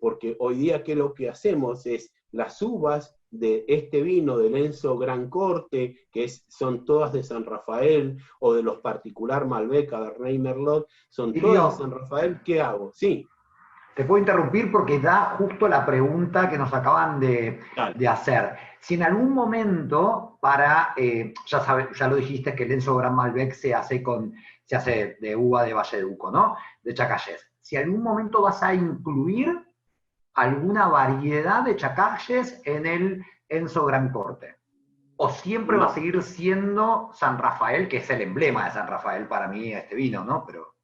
porque hoy día que lo que hacemos es las uvas de este vino del Enzo Gran Corte, que son todas de San Rafael, o de los particular Malbec, Cabernet y Merlot, son todas de San Rafael. ¿Qué hago? Sí. Te puedo interrumpir porque da justo la pregunta que nos acaban de hacer. Si en algún momento, ya lo dijiste, que el Enzo Gran Malbec se hace de uva de Valle de Uco, ¿no? De Chacalles. Si en algún momento vas a incluir alguna variedad de Chacalles en el Enzo Gran Corte. ¿O siempre va a seguir siendo San Rafael, que es el emblema de San Rafael para mí, este vino, ¿no? Pero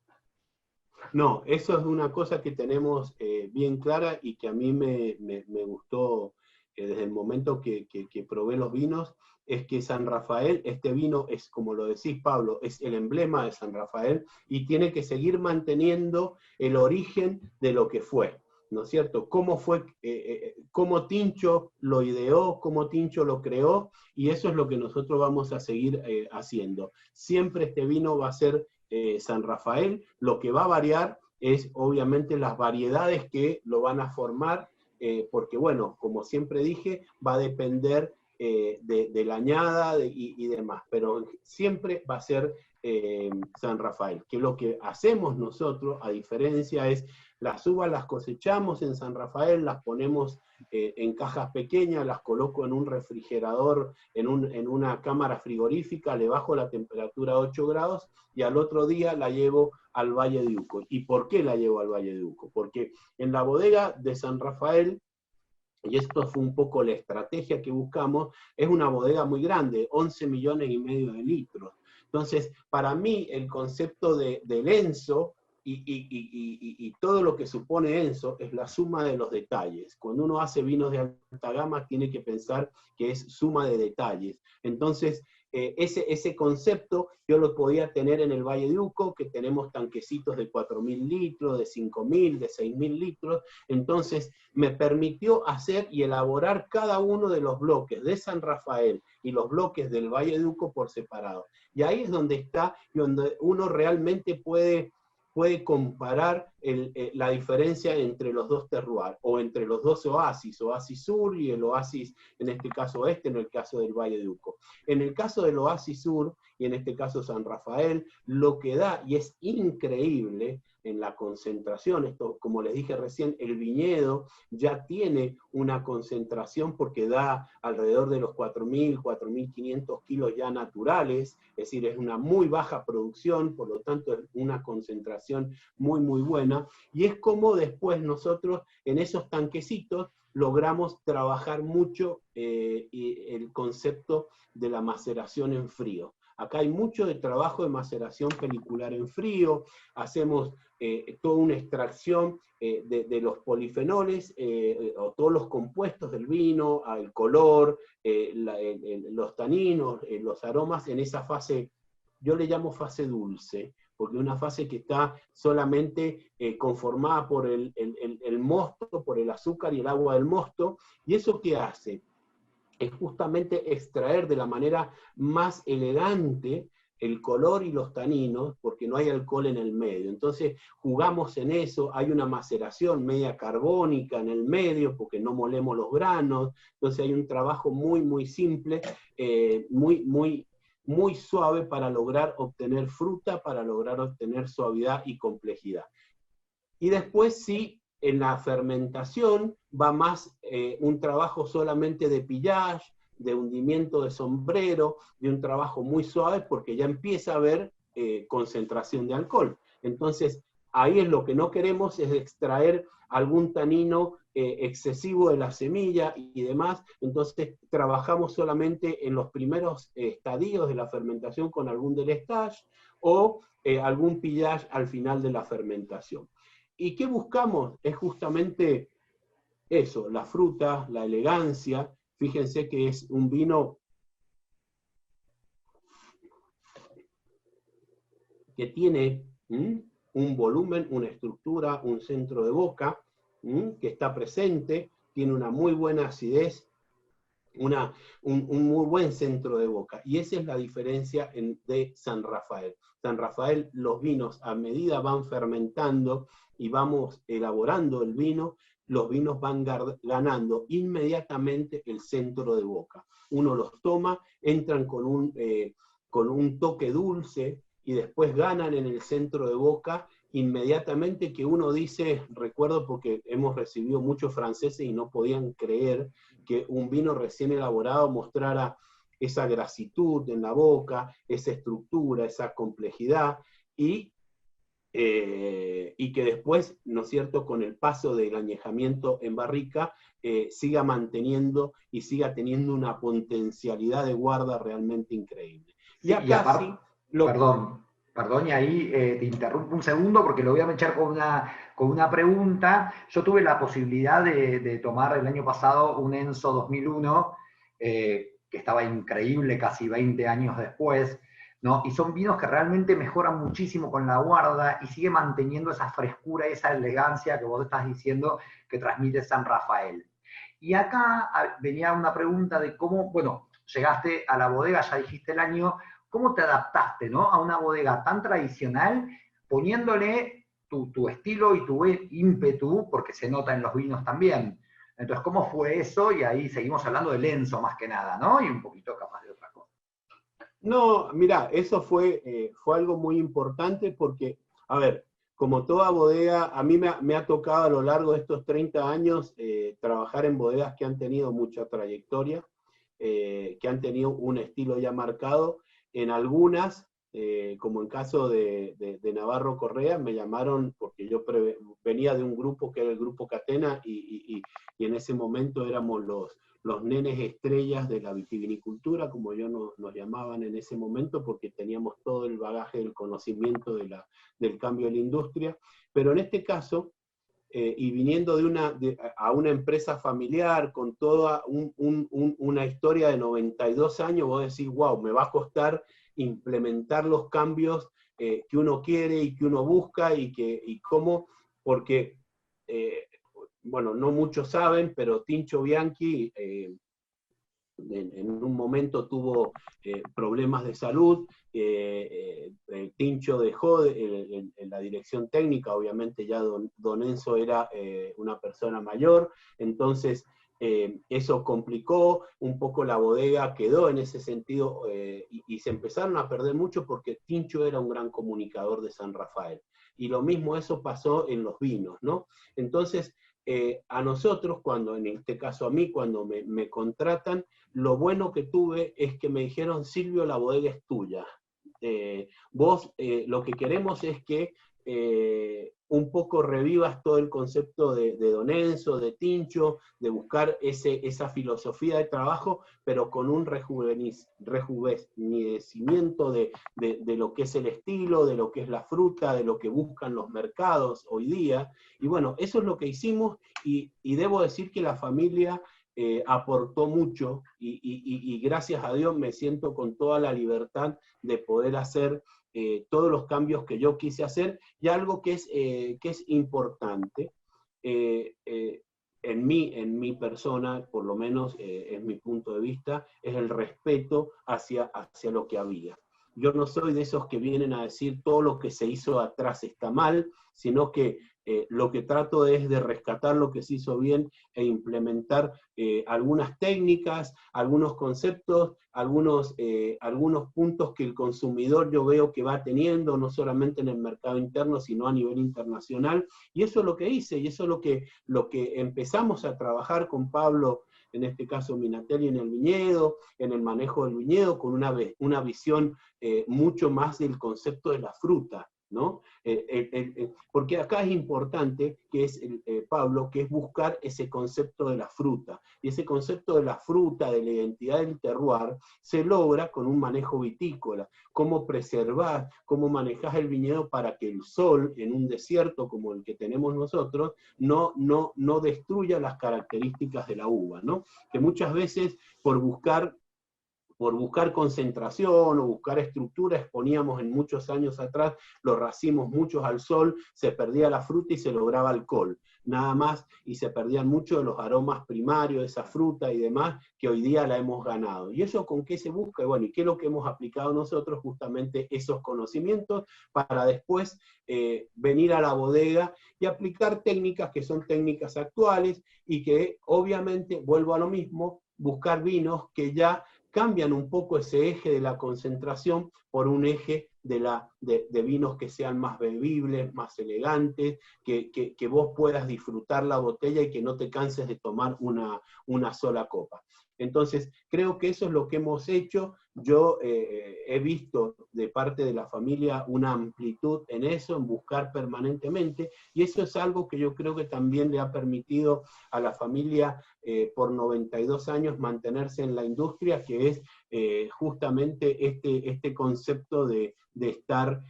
No, eso es una cosa que tenemos bien clara y que a mí me gustó desde el momento que probé los vinos, es que San Rafael, este vino es, como lo decís Pablo, es el emblema de San Rafael y tiene que seguir manteniendo el origen de lo que fue, ¿no es cierto? Cómo fue, cómo Tincho lo ideó, cómo Tincho lo creó, y eso es lo que nosotros vamos a seguir haciendo. Siempre este vino va a ser San Rafael. Lo que va a variar es obviamente las variedades que lo van a formar, porque bueno, como siempre dije, va a depender de la añada y demás, pero siempre va a ser San Rafael, que lo que hacemos nosotros, a diferencia es, las uvas las cosechamos en San Rafael, las ponemos en cajas pequeñas, las coloco en un refrigerador, en una cámara frigorífica, le bajo la temperatura a 8 grados y al otro día la llevo al Valle de Uco. ¿Y por qué la llevo al Valle de Uco? Porque en la bodega de San Rafael, y esto fue un poco la estrategia que buscamos, es una bodega muy grande, 11,5 millones de litros. Entonces, para mí, el concepto del ENSO y todo lo que supone ENSO es la suma de los detalles. Cuando uno hace vinos de alta gama, tiene que pensar que es suma de detalles. Entonces, ese concepto yo lo podía tener en el Valle de Uco, que tenemos tanquecitos de 4.000 litros, de 5.000, de 6.000 litros. Entonces, me permitió hacer y elaborar cada uno de los bloques de San Rafael y los bloques del Valle de Uco por separado. Y ahí es donde está, donde uno realmente puede comparar la diferencia entre los dos terroirs, o entre los dos oasis, Oasis Sur y el Oasis, en este caso en el caso del Valle de Uco. En el caso del Oasis Sur, y en este caso San Rafael, lo que da, y es increíble, en la concentración, esto, como les dije recién, el viñedo ya tiene una concentración porque da alrededor de los 4.000, 4.500 kilos ya naturales, es decir, es una muy baja producción, por lo tanto es una concentración muy, muy buena, y es como después nosotros en esos tanquecitos logramos trabajar mucho el concepto de la maceración en frío. Acá hay mucho de trabajo de maceración pelicular en frío, hacemos toda una extracción de los polifenoles o todos los compuestos del vino, el color, los taninos, los aromas en esa fase, yo le llamo fase dulce, porque es una fase que está solamente conformada por el mosto, por el azúcar y el agua del mosto, y eso ¿qué hace? Es justamente extraer de la manera más elegante el color y los taninos, porque no hay alcohol en el medio. Entonces jugamos en eso, hay una maceración media carbónica en el medio, porque no molemos los granos, entonces hay un trabajo muy, muy simple, muy suave para lograr obtener fruta, para lograr obtener suavidad y complejidad. Y después sí, en la fermentación va más un trabajo solamente de pillage, de hundimiento de sombrero, de un trabajo muy suave, porque ya empieza a haber concentración de alcohol. Entonces, ahí es lo que no queremos, es extraer algún tanino excesivo de la semilla y demás. Entonces, trabajamos solamente en los primeros estadios de la fermentación con algún délestage o algún pillage al final de la fermentación. ¿Y qué buscamos? Es justamente eso, la fruta, la elegancia. Fíjense que es un vino que tiene un volumen, una estructura, un centro de boca, que está presente, tiene una muy buena acidez, un muy buen centro de boca. Y esa es la diferencia de San Rafael. San Rafael, los vinos a medida van fermentando y vamos elaborando el vino, los vinos van ganando inmediatamente el centro de boca. Uno los toma, entran con un toque dulce y después ganan en el centro de boca inmediatamente, que uno dice, recuerdo porque hemos recibido muchos franceses y no podían creer que un vino recién elaborado mostrara esa grasitud en la boca, esa estructura, esa complejidad, y que después, ¿no es cierto?, con el paso del añejamiento en barrica, siga manteniendo y siga teniendo una potencialidad de guarda realmente increíble. Sí, y acá, perdón, Perdón, y ahí te interrumpo un segundo porque lo voy a echar con una pregunta. Yo tuve la posibilidad de tomar el año pasado un Enzo 2001, que estaba increíble casi 20 años después, ¿no? Y son vinos que realmente mejoran muchísimo con la guarda y sigue manteniendo esa frescura, esa elegancia que vos estás diciendo que transmite San Rafael. Y acá venía una pregunta de cómo, bueno, llegaste a la bodega, ya dijiste el año, ¿cómo te adaptaste, ¿no? A una bodega tan tradicional, poniéndole tu estilo y tu ímpetu, porque se nota en los vinos también? Entonces, ¿cómo fue eso? Y ahí seguimos hablando de Lenzo más que nada, ¿no? Y un poquito capaz de otra cosa. No, mira, eso fue algo muy importante porque, a ver, como toda bodega, a mí me ha tocado a lo largo de estos 30 años trabajar en bodegas que han tenido mucha trayectoria, que han tenido un estilo ya marcado. En algunas, como en caso de Navarro Correa, me llamaron porque yo venía de un grupo que era el Grupo Catena y en ese momento éramos los nenes estrellas de la vitivinicultura, como yo nos llamaban en ese momento, porque teníamos todo el bagaje del conocimiento del cambio de la industria. Pero en este caso, y viniendo a una empresa familiar con toda una historia de 92 años, vos decís, wow, me va a costar implementar los cambios que uno quiere y que uno busca y cómo, porque bueno, no muchos saben, pero Tincho Bianchi en un momento tuvo problemas de salud, Tincho dejó en la dirección técnica, obviamente ya don Enzo era una persona mayor, entonces eso complicó un poco la bodega, quedó en ese sentido y se empezaron a perder mucho porque Tincho era un gran comunicador de San Rafael. Y lo mismo eso pasó en los vinos, ¿no? Entonces, a nosotros, cuando en este caso a mí, cuando me contratan, lo bueno que tuve es que me dijeron, Silvio, la bodega es tuya. Vos lo que queremos es que un poco revivas todo el concepto de Don Enzo, de Tincho, de buscar esa filosofía de trabajo, pero con un rejuvenecimiento de lo que es el estilo, de lo que es la fruta, de lo que buscan los mercados hoy día. Y bueno, eso es lo que hicimos y debo decir que la familia aportó mucho y gracias a Dios me siento con toda la libertad de poder hacer todos los cambios que yo quise hacer y algo que es importante en mi persona, por lo menos es mi punto de vista, es el respeto hacia lo que había. Yo no soy de esos que vienen a decir todo lo que se hizo atrás está mal, sino que lo que trato es de rescatar lo que se hizo bien e implementar algunas técnicas, algunos conceptos, algunos puntos que el consumidor yo veo que va teniendo, no solamente en el mercado interno, sino a nivel internacional. Y eso es lo que hice, y eso es lo que empezamos a trabajar con Pablo, en este caso Minatelli en el viñedo, en el manejo del viñedo, con una visión mucho más del concepto de la fruta, ¿no? Porque acá es importante, que es Pablo, que es buscar ese concepto de la fruta. Y ese concepto de la fruta, de la identidad del terroir, se logra con un manejo vitícola. Cómo preservar, cómo manejas el viñedo para que el sol, en un desierto como el que tenemos nosotros, no destruya las características de la uva, ¿no? Que muchas veces por buscar concentración o buscar estructura, exponíamos en muchos años atrás los racimos muchos al sol, se perdía la fruta y se lograba alcohol, nada más, y se perdían muchos de los aromas primarios de esa fruta y demás, que hoy día la hemos ganado. ¿Y eso con qué se busca? Y bueno, ¿y qué es lo que hemos aplicado nosotros? Justamente esos conocimientos para después venir a la bodega y aplicar técnicas que son técnicas actuales y que obviamente, vuelvo a lo mismo, buscar vinos que ya cambian un poco ese eje de la concentración por un eje de vinos que sean más bebibles, más elegantes, que vos puedas disfrutar la botella y que no te canses de tomar una sola copa. Entonces, creo que eso es lo que hemos hecho. Yo he visto de parte de la familia una amplitud en eso, en buscar permanentemente, y eso es algo que yo creo que también le ha permitido a la familia por 92 años mantenerse en la industria, que es justamente este concepto de estar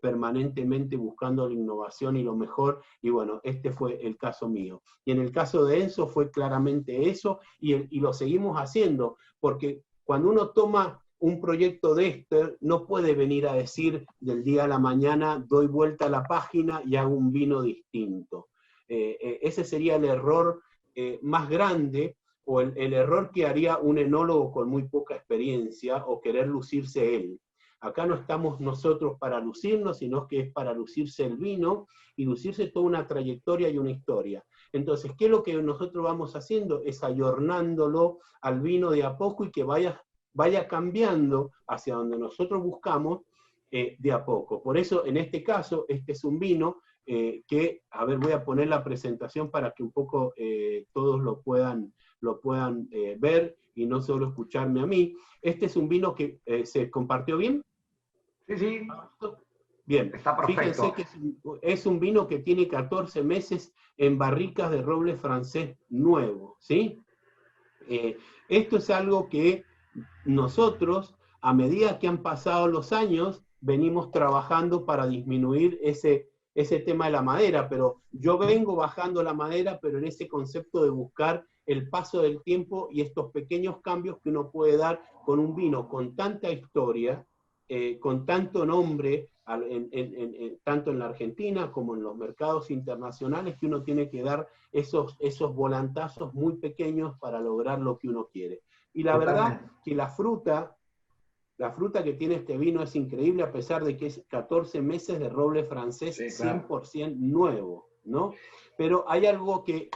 permanentemente buscando la innovación y lo mejor, y bueno, este fue el caso mío. Y en el caso de Enzo fue claramente eso, y lo seguimos haciendo, porque cuando uno toma un proyecto de este, no puede venir a decir del día a la mañana, doy vuelta a la página y hago un vino distinto. Ese sería el error más grande, o el error que haría un enólogo con muy poca experiencia, o querer lucirse él. Acá no estamos nosotros para lucirnos, sino que es para lucirse el vino, y lucirse toda una trayectoria y una historia. Entonces, ¿qué es lo que nosotros vamos haciendo? Es ayornándolo al vino de a poco, y que vaya cambiando hacia donde nosotros buscamos de a poco. Por eso, en este caso, este es un vino que, a ver, voy a poner la presentación para que un poco todos lo puedan ver, y no solo escucharme a mí. Este es un vino que se compartió bien. Sí, sí. Bien, está perfecto. Fíjense que es un vino que tiene 14 meses en barricas de roble francés nuevo, ¿sí? Esto es algo que nosotros, a medida que han pasado los años, venimos trabajando para disminuir ese tema de la madera, pero yo vengo bajando la madera, pero en ese concepto de buscar el paso del tiempo y estos pequeños cambios que uno puede dar con un vino con tanta historia, con tanto nombre, tanto en la Argentina como en los mercados internacionales, que uno tiene que dar esos volantazos muy pequeños para lograr lo que uno quiere. Y la verdad que la fruta que tiene este vino es increíble, a pesar de que es 14 meses de roble francés, sí, claro, 100% nuevo, ¿no? Pero hay algo que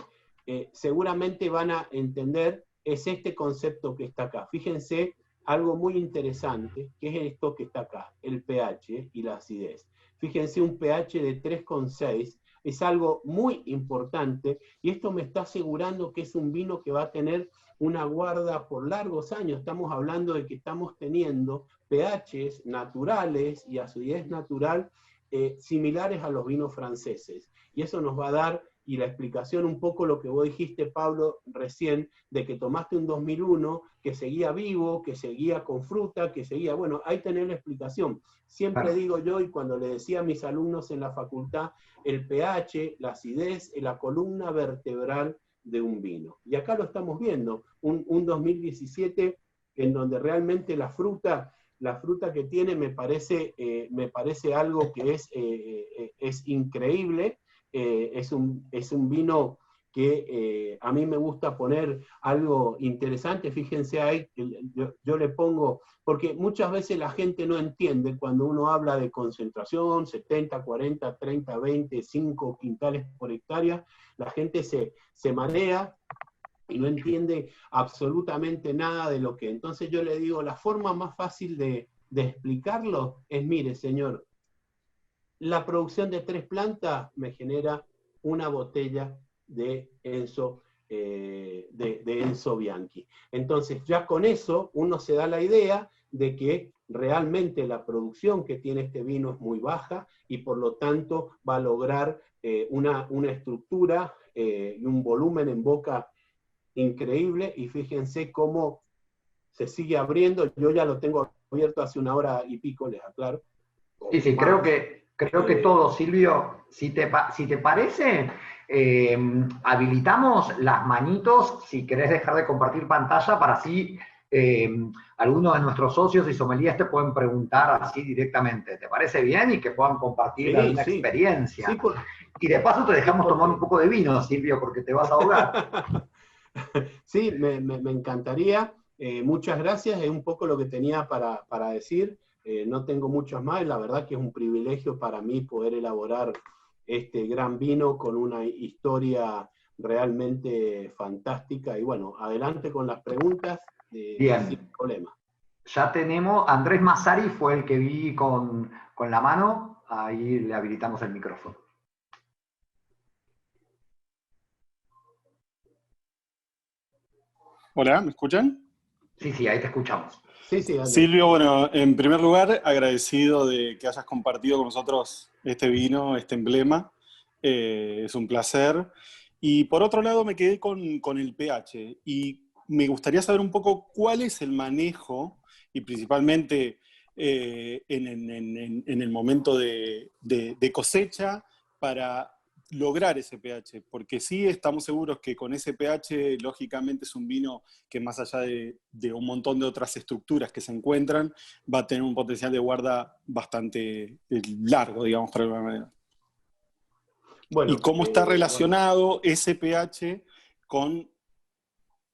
seguramente van a entender, es este concepto que está acá. Fíjense, algo muy interesante, que es esto que está acá, el pH y la acidez. Fíjense, un pH de 3,6 es algo muy importante, y esto me está asegurando que es un vino que va a tener una guarda por largos años. Estamos hablando de que estamos teniendo pHs naturales y acidez natural similares a los vinos franceses. Y eso nos va a dar, y la explicación un poco lo que vos dijiste, Pablo, recién, de que tomaste un 2001 que seguía vivo, que seguía con fruta, que seguía, bueno, ahí tenés la explicación. Siempre digo yo, y cuando le decía a mis alumnos en la facultad, el pH, la acidez, es la columna vertebral de un vino. Y acá lo estamos viendo, un 2017 en donde realmente la fruta que tiene me parece algo que es increíble. Es un vino que a mí me gusta poner algo interesante. Fíjense ahí, yo le pongo, porque muchas veces la gente no entiende cuando uno habla de concentración, 70, 40, 30, 20, 5 quintales por hectárea, la gente se marea y no entiende absolutamente nada de lo que. Entonces yo le digo, la forma más fácil de explicarlo es, mire, señor, la producción de 3 plantas me genera una botella de Enzo Bianchi. Entonces, ya con eso uno se da la idea de que realmente la producción que tiene este vino es muy baja, y por lo tanto va a lograr una estructura y un volumen en boca increíble. Y fíjense cómo se sigue abriendo. Yo ya lo tengo abierto hace 1 hora y pico, les aclaro. Sí, creo que todo, Silvio. Si te parece, habilitamos las manitos, si querés dejar de compartir pantalla, para así algunos de nuestros socios y sommeliers te pueden preguntar así directamente. ¿Te parece bien? Y que puedan compartir alguna experiencia. Sí, y de paso te dejamos tomar un poco de vino, Silvio, porque te vas a ahogar. Sí, me encantaría. Muchas gracias, es un poco lo que tenía para decir. No tengo muchos más, y la verdad que es un privilegio para mí poder elaborar este gran vino con una historia realmente fantástica. Y bueno, adelante con las preguntas. Bien. Sin problema. Ya tenemos, Andrés Massari fue el que vi con la mano, ahí le habilitamos el micrófono. Hola, ¿me escuchan? Sí, ahí te escuchamos. Sí, Silvio, bueno, en primer lugar, agradecido de que hayas compartido con nosotros este vino, este emblema. Es un placer. Y por otro lado, me quedé con el pH. Y me gustaría saber un poco cuál es el manejo, y principalmente en el momento de cosecha para lograr ese pH, porque sí estamos seguros que con ese pH, lógicamente es un vino que más allá de un montón de otras estructuras que se encuentran, va a tener un potencial de guarda bastante largo, digamos, para alguna manera. Bueno, ¿y cómo está relacionado ese pH con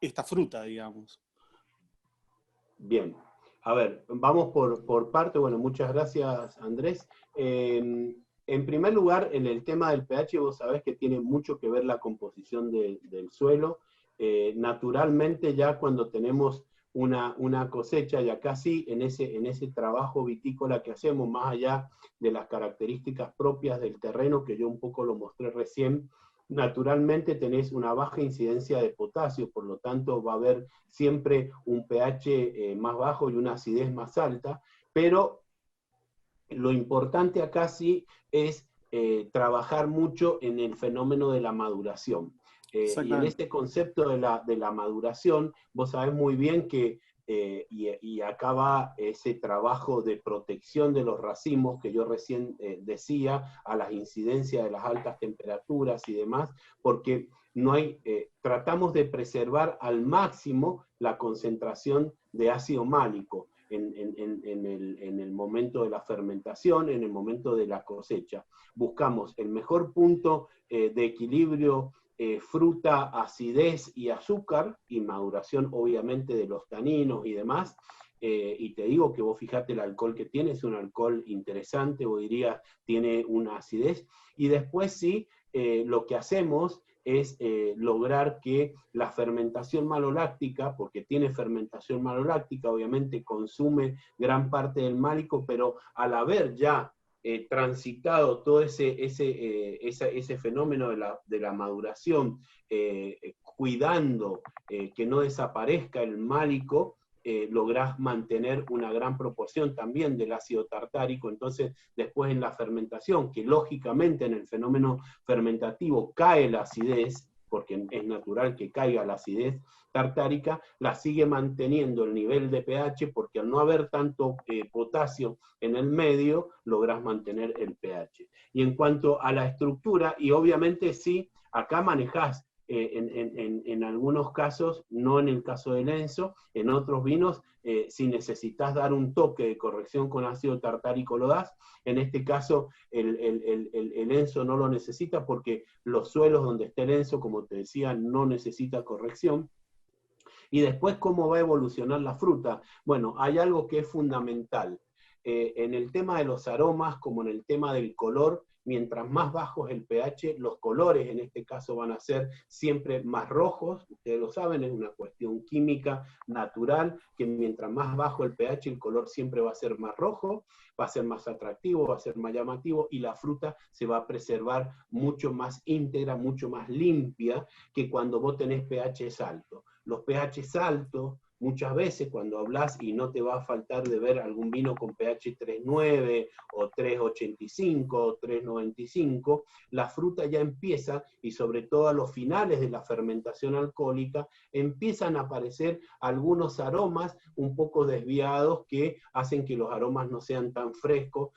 esta fruta, digamos? Bien, a ver, vamos por parte. Bueno, muchas gracias, Andrés. En primer lugar, en el tema del pH, vos sabés que tiene mucho que ver la composición del suelo. Naturalmente, ya cuando tenemos una cosecha, y acá sí, en ese trabajo vitícola que hacemos, más allá de las características propias del terreno, que yo un poco lo mostré recién, naturalmente tenés una baja incidencia de potasio, por lo tanto va a haber siempre un pH más bajo y una acidez más alta, pero lo importante acá sí es trabajar mucho en el fenómeno de la maduración. Y en este concepto de la maduración, vos sabés muy bien que, y acá va ese trabajo de protección de los racimos que yo recién decía, a las incidencias de las altas temperaturas y demás, porque no hay, tratamos de preservar al máximo la concentración de ácido málico en el momento de la fermentación, en el momento de la cosecha. Buscamos el mejor punto de equilibrio fruta, acidez y azúcar, y maduración obviamente de los taninos y demás. Y te digo que vos fijate el alcohol que tiene, es un alcohol interesante, o diría tiene una acidez. Y después sí, lo que hacemos es lograr que la fermentación maloláctica, porque tiene fermentación maloláctica, obviamente consume gran parte del málico, pero al haber ya transitado todo ese fenómeno de la maduración, cuidando que no desaparezca el málico, lográs mantener una gran proporción también del ácido tartárico. Entonces, después en la fermentación, que lógicamente en el fenómeno fermentativo cae la acidez, porque es natural que caiga la acidez tartárica, la sigue manteniendo el nivel de pH, porque al no haber tanto potasio en el medio, lográs mantener el pH. Y en cuanto a la estructura, y obviamente sí, acá manejás en algunos casos, no en el caso del Enzo, en otros vinos, si necesitas dar un toque de corrección con ácido tartárico lo das. En este caso el Enzo no lo necesita, porque los suelos donde está el Enzo, como te decía, no necesita corrección. Y después, ¿cómo va a evolucionar la fruta? Bueno, hay algo que es fundamental. En el tema de los aromas, como en el tema del color, mientras más bajo es el pH, los colores en este caso van a ser siempre más rojos. Ustedes lo saben, es una cuestión química natural, que mientras más bajo el pH, el color siempre va a ser más rojo, va a ser más atractivo, va a ser más llamativo, y la fruta se va a preservar mucho más íntegra, mucho más limpia, que cuando vos tenés pH alto. Los pH altos, muchas veces cuando hablas, y no te va a faltar de ver algún vino con pH 3.9 o 3.85 o 3.95, la fruta ya empieza, y sobre todo a los finales de la fermentación alcohólica, empiezan a aparecer algunos aromas un poco desviados que hacen que los aromas no sean tan frescos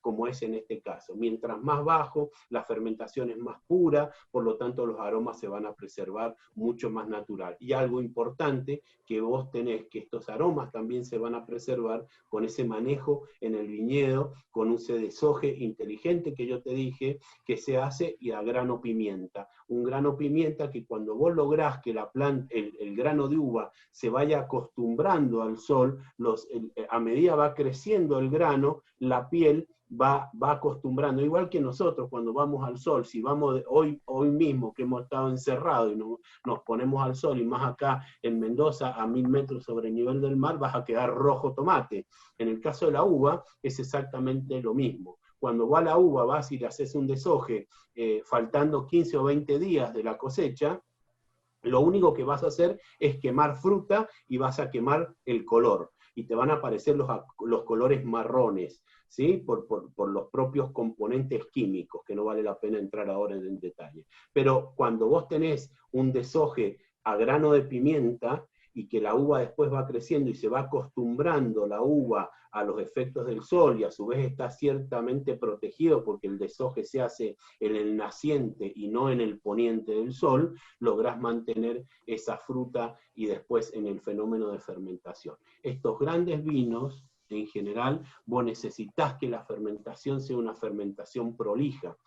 como es en este caso. Mientras más bajo, la fermentación es más pura, por lo tanto los aromas se van a preservar mucho más natural. Y algo importante, que vos tenés que estos aromas también se van a preservar con ese manejo en el viñedo, con un sedesoje inteligente que yo te dije, que se hace, y a grano pimienta. Un grano pimienta que cuando vos lográs que la planta, el grano de uva se vaya acostumbrando al sol, a medida va creciendo el grano, la piel va acostumbrando, igual que nosotros cuando vamos al sol. Si vamos hoy mismo que hemos estado encerrados y nos ponemos al sol, y más acá en Mendoza a 1000 metros sobre el nivel del mar, vas a quedar rojo tomate. En el caso de la uva es exactamente lo mismo. Cuando va la uva, vas y le haces un deshoje faltando 15 o 20 días de la cosecha, lo único que vas a hacer es quemar fruta y vas a quemar el color, y te van a aparecer los colores marrones, ¿sí? Por los propios componentes químicos, que no vale la pena entrar ahora en detalle. Pero cuando vos tenés un deshoje a grano de pimienta, y que la uva después va creciendo y se va acostumbrando la uva a los efectos del sol, y a su vez está ciertamente protegido porque el desoje se hace en el naciente y no en el poniente del sol, lográs mantener esa fruta y después en el fenómeno de fermentación. Estos grandes vinos, en general, vos necesitas que la fermentación sea una fermentación prolija.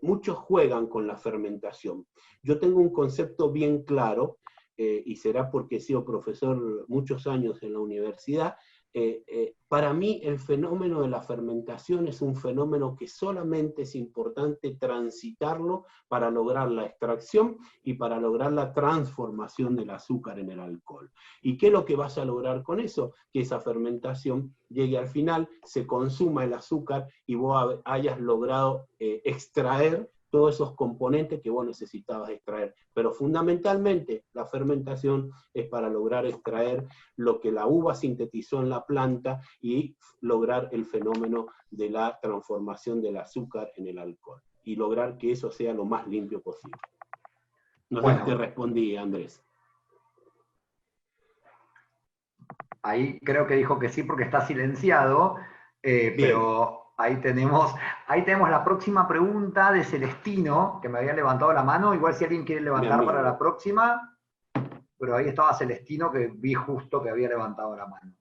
Muchos juegan con la fermentación. Yo tengo un concepto bien claro, y será porque he sido profesor muchos años en la universidad. Para mí el fenómeno de la fermentación es un fenómeno que solamente es importante transitarlo para lograr la extracción y para lograr la transformación del azúcar en el alcohol. ¿Y qué es lo que vas a lograr con eso? Que esa fermentación llegue al final, se consuma el azúcar y vos hayas logrado extraer todos esos componentes que vos necesitabas extraer. Pero fundamentalmente la fermentación es para lograr extraer lo que la uva sintetizó en la planta y lograr el fenómeno de la transformación del azúcar en el alcohol. Y lograr que eso sea lo más limpio posible. No sé si te respondí, Andrés. Ahí creo que dijo que sí porque está silenciado, pero ahí tenemos la próxima pregunta de Celestino, que me había levantado la mano. Igual si alguien quiere levantar para la próxima, pero ahí estaba Celestino, que vi justo que había levantado la mano.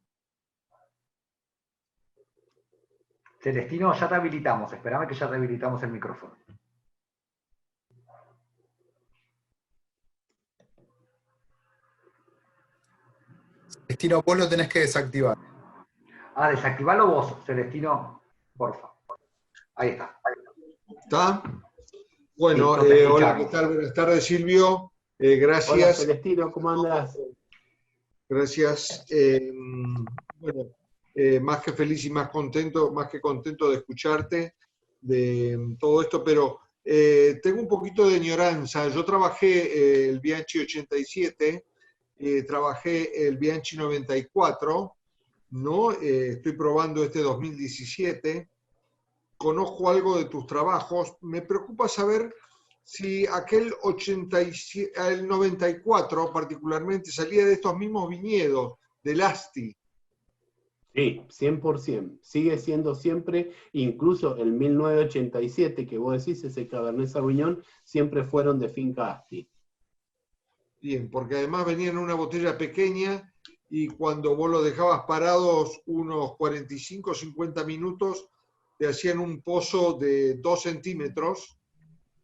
Celestino, ya te habilitamos, espérame que ya te habilitamos el micrófono. Celestino, vos lo tenés que desactivar. Ah, desactivalo vos, Celestino, porfa. Ahí está. ¿Está? Bueno, hola, ¿qué tal? Buenas tardes, Silvio. Gracias. Hola, Celestino, ¿cómo andás? Gracias. Bueno, más que feliz y más que contento de escucharte de todo esto, pero tengo un poquito de añoranza. Yo trabajé el Bianchi 87, trabajé el Bianchi 94, ¿no? Estoy probando este 2017. Conozco algo de tus trabajos. Me preocupa saber si aquel 87, el 94 particularmente salía de estos mismos viñedos, del Asti. Sí, 100%. Sigue siendo siempre, incluso el 1987 que vos decís, ese Cabernet Sauvignon, siempre fueron de finca Asti. Bien, porque además venían en una botella pequeña y cuando vos los dejabas parados unos 45 o 50 minutos, te hacían un pozo de 2 centímetros,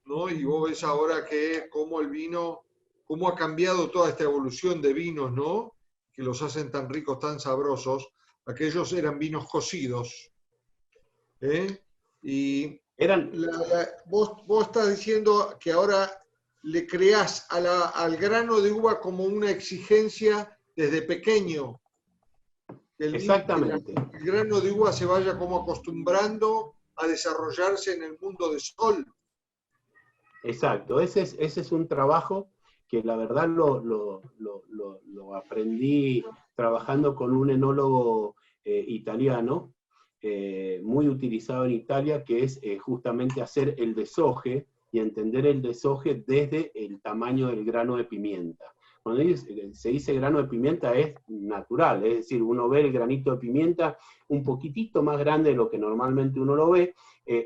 ¿no? Y vos ves ahora que cómo el vino, cómo ha cambiado toda esta evolución de vinos, ¿no? Que los hacen tan ricos, tan sabrosos. Aquellos eran vinos cocidos. Y vos estás diciendo que ahora le creás al grano de uva como una exigencia desde pequeño. Exactamente. El grano de uva se vaya como acostumbrando a desarrollarse en el mundo de sol. Exacto, ese es un trabajo que la verdad lo aprendí trabajando con un enólogo italiano, muy utilizado en Italia, que es justamente hacer el desoje y entender el desoje desde el tamaño del grano de pimienta. Cuando se dice grano de pimienta es natural, es decir, uno ve el granito de pimienta un poquitito más grande de lo que normalmente uno lo ve,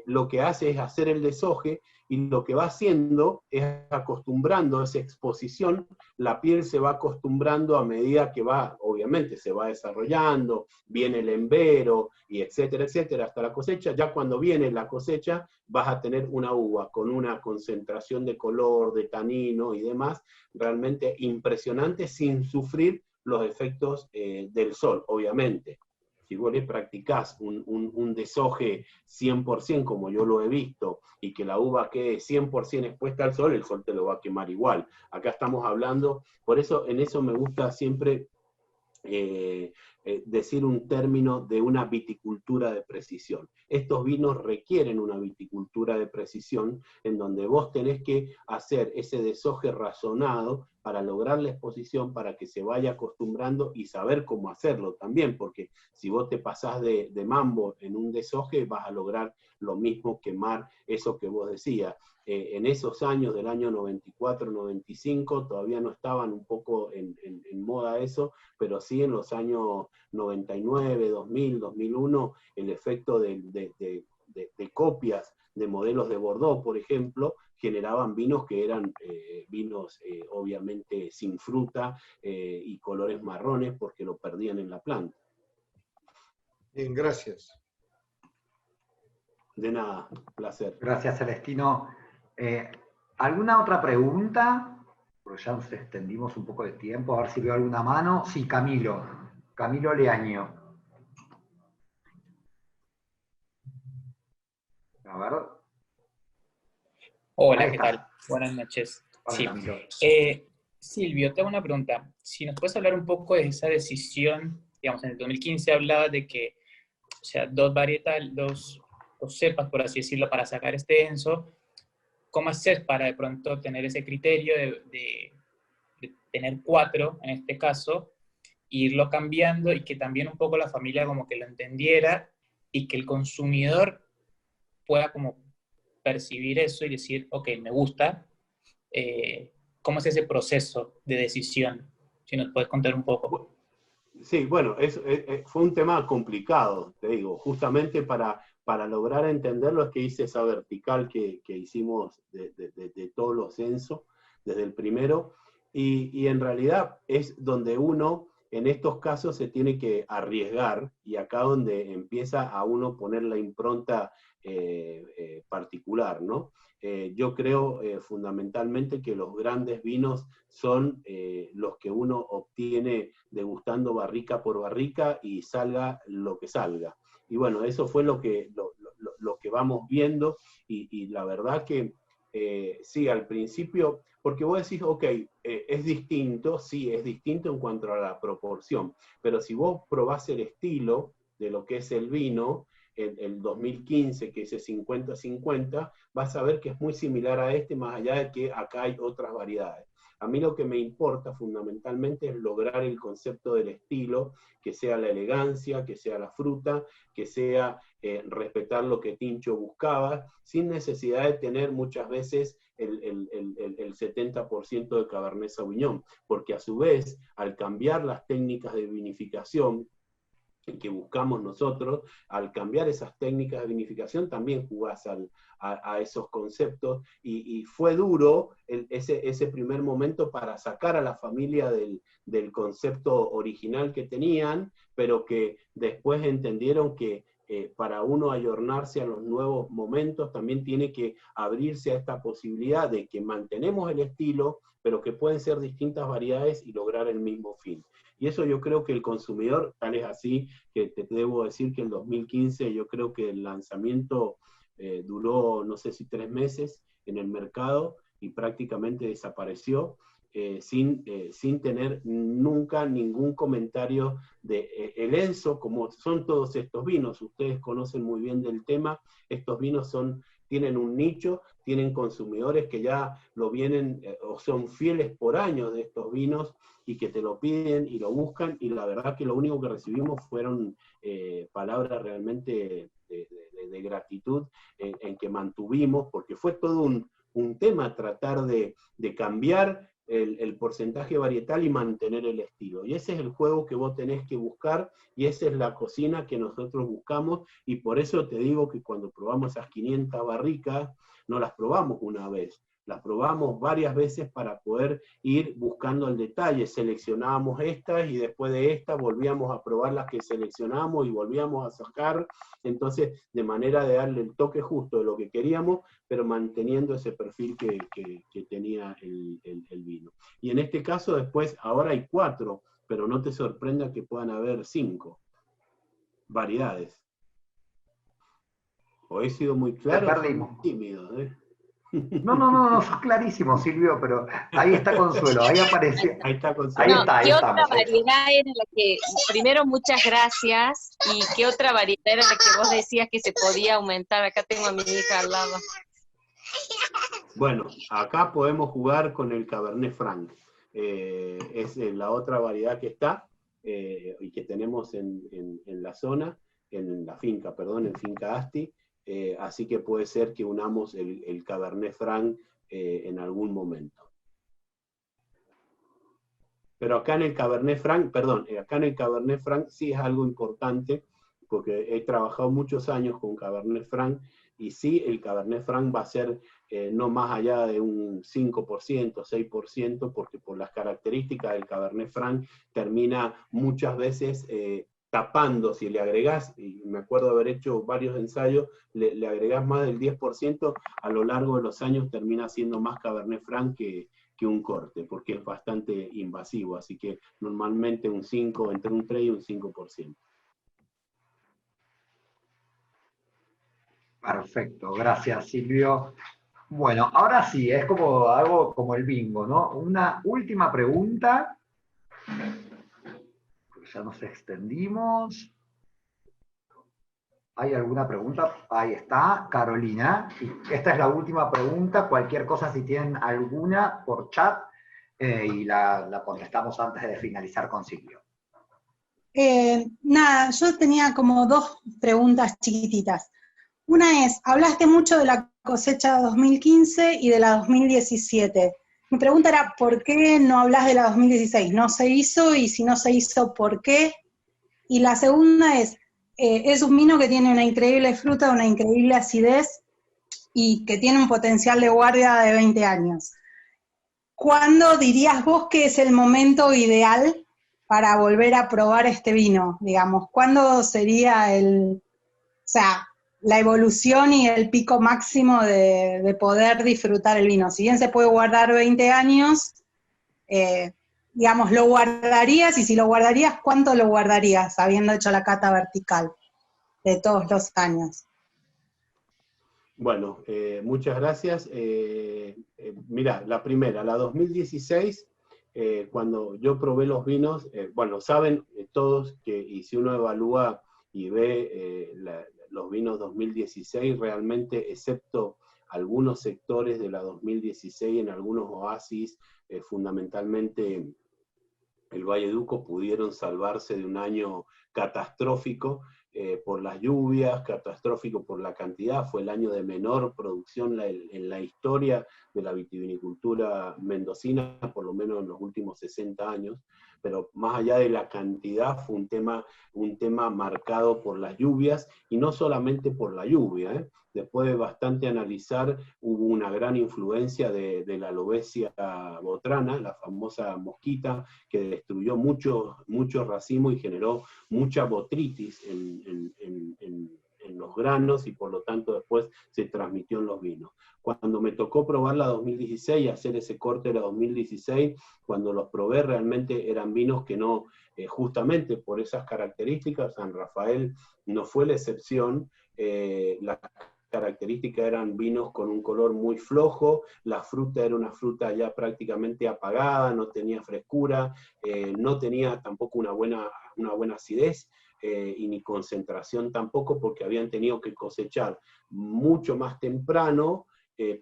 lo que hace es hacer el desoje, y lo que va haciendo es acostumbrando a esa exposición, la piel se va acostumbrando a medida que va, obviamente, se va desarrollando, viene el embero, y etcétera, etcétera, hasta la cosecha. Ya cuando viene la cosecha, vas a tener una uva con una concentración de color, de tanino y demás, realmente impresionante, sin sufrir los efectos del sol, obviamente. Si vos le practicás un desoje 100%, como yo lo he visto, y que la uva quede 100% expuesta al sol, el sol te lo va a quemar igual. Acá estamos hablando, por eso en eso me gusta siempre decir un término de una viticultura de precisión. Estos vinos requieren una viticultura de precisión en donde vos tenés que hacer ese desoje razonado para lograr la exposición, para que se vaya acostumbrando y saber cómo hacerlo también, porque si vos te pasás de mambo en un desoje, vas a lograr lo mismo, quemar eso que vos decías. en esos años del año 94, 95, todavía no estaban un poco en moda eso, pero sí en los años 99, 2000, 2001, el efecto de copias de modelos de Bordeaux, por ejemplo, generaban vinos que eran vinos obviamente sin fruta y colores marrones porque lo perdían en la planta. Bien, gracias. De nada, placer. Gracias, Celestino. ¿Alguna otra pregunta? Porque ya nos extendimos un poco de tiempo, a ver si veo alguna mano. Sí, Camilo. Camilo Leaño. A ver. Hola, ¿qué tal? Buenas noches. Hola, Sí. Camilo. Silvio, te hago una pregunta. Si nos puedes hablar un poco de esa decisión, digamos, en el 2015 hablabas de que, o sea, dos cepas, por así decirlo, para sacar este ENSO. ¿Cómo haces para de pronto tener ese criterio de tener 4, en este caso, e irlo cambiando y que también un poco la familia como que lo entendiera y que el consumidor pueda como percibir eso y decir, ok, me gusta? ¿Cómo es ese proceso de decisión? Si nos puedes contar un poco. Sí, bueno, fue un tema complicado, te digo, justamente para lograr entenderlo es que hice esa vertical que hicimos de todos los censos, desde el primero, y en realidad es donde uno, en estos casos, se tiene que arriesgar, y acá donde empieza a uno poner la impronta particular, ¿no? Yo creo fundamentalmente que los grandes vinos son los que uno obtiene degustando barrica por barrica y salga lo que salga. Y bueno, eso fue lo que vamos viendo, y la verdad que sí, al principio, porque vos decís, ok, es distinto, sí, es distinto en cuanto a la proporción, pero si vos probás el estilo de lo que es el vino, el 2015, que es el 50-50, vas a ver que es muy similar a este, más allá de que acá hay otras variedades. A mí lo que me importa fundamentalmente es lograr el concepto del estilo, que sea la elegancia, que sea la fruta, que sea respetar lo que Tincho buscaba, sin necesidad de tener muchas veces el 70% de Cabernet Sauvignon, porque a su vez, al cambiar las técnicas de vinificación que buscamos nosotros, al cambiar esas técnicas de vinificación también jugás a esos conceptos, y fue duro ese primer momento para sacar a la familia del concepto original que tenían, pero que después entendieron que para uno ayornarse a los nuevos momentos también tiene que abrirse a esta posibilidad de que mantenemos el estilo, pero que pueden ser distintas variedades y lograr el mismo fin. Y eso yo creo que el consumidor, tal es así, que te debo decir que en 2015 yo creo que el lanzamiento duró, no sé si 3 meses en el mercado, y prácticamente desapareció, sin tener nunca ningún comentario de el ENSO, como son todos estos vinos. Ustedes conocen muy bien del tema, estos vinos tienen un nicho, tienen consumidores que ya lo vienen o son fieles por años de estos vinos, y que te lo piden y lo buscan, y la verdad que lo único que recibimos fueron palabras realmente de gratitud en que mantuvimos, porque fue todo un tema tratar de cambiar el porcentaje varietal y mantener el estilo. Y ese es el juego que vos tenés que buscar, y esa es la cocina que nosotros buscamos, y por eso te digo que cuando probamos esas 500 barricas, no las probamos una vez, las probamos varias veces para poder ir buscando el detalle. Seleccionábamos estas y después de estas volvíamos a probar las que seleccionamos y volvíamos a sacar, entonces de manera de darle el toque justo de lo que queríamos, pero manteniendo ese perfil que tenía el vino. Y en este caso después, ahora hay 4, pero no te sorprenda que puedan haber 5 variedades. ¿O he sido muy claro? Te perdimos. Muy tímido, ¿eh? No, sos clarísimo, Silvio, pero ahí está Consuelo, ahí apareció. Ahí está Consuelo. Ahí está, ahí ¿Qué estamos. otra variedad era la que, primero muchas gracias, y qué otra variedad era la que vos decías que se podía aumentar? Acá tengo a mi hija al lado. Bueno, acá podemos jugar con el Cabernet Franc. Es la otra variedad que está y que tenemos en la zona, en la finca, perdón, en Finca Asti. así que puede ser que unamos el Cabernet Franc en algún momento. Pero acá en el Cabernet Franc, acá en el Cabernet Franc sí es algo importante, porque he trabajado muchos años con Cabernet Franc, y sí, el Cabernet Franc va a ser no más allá de un 5%, 6%, porque por las características del Cabernet Franc termina muchas veces tapando. Si le agregás, y me acuerdo de haber hecho varios ensayos, le agregás más del 10%, a lo largo de los años termina siendo más Cabernet Franc que un corte, porque es bastante invasivo, así que normalmente un 5, entre un 3 y un 5%. Perfecto, gracias Silvio. Bueno, ahora sí, es como algo como el bingo, ¿no? Una última pregunta. Ya nos extendimos. ¿Hay alguna pregunta? Ahí está, Carolina. Y esta es la última pregunta. Cualquier cosa, si tienen alguna, por chat, y la contestamos antes de finalizar con Silvio. Nada, yo tenía como dos preguntas chiquititas. Una es, hablaste mucho de la cosecha 2015 y de la 2017. Mi pregunta era, ¿por qué no hablas de la 2016? ¿No se hizo? Y si no se hizo, ¿por qué? Y la segunda es un vino que tiene una increíble fruta, una increíble acidez y que tiene un potencial de guardia de 20 años. ¿Cuándo dirías vos que es el momento ideal para volver a probar este vino? Digamos, ¿cuándo sería la evolución y el pico máximo de poder disfrutar el vino? Si bien se puede guardar 20 años, digamos, ¿lo guardarías? Y si lo guardarías, ¿cuánto lo guardarías habiendo hecho la cata vertical de todos los años? Bueno, muchas gracias. Mira, la primera, la 2016, cuando yo probé los vinos, bueno, saben todos que, y si uno evalúa y ve los vinos 2016, realmente, excepto algunos sectores de la 2016, en algunos oasis, fundamentalmente el Valle Duco, pudieron salvarse de un año catastrófico por las lluvias, catastrófico por la cantidad. Fue el año de menor producción en la historia de la vitivinicultura mendocina, por lo menos en los últimos 60 años, pero más allá de la cantidad, fue un tema marcado por las lluvias, y no solamente por la lluvia. Después de bastante analizar, hubo una gran influencia de la alobesia botrana, la famosa mosquita, que destruyó mucho racimo y generó mucha botritis en los granos, y por lo tanto después se transmitió en los vinos. Cuando me tocó probar la 2016 y hacer ese corte de la 2016, cuando los probé realmente eran vinos que no, justamente por esas características, San Rafael no fue la excepción. Las características eran vinos con un color muy flojo, la fruta era una fruta ya prácticamente apagada, no tenía frescura, no tenía tampoco una buena acidez, y ni concentración tampoco, porque habían tenido que cosechar mucho más temprano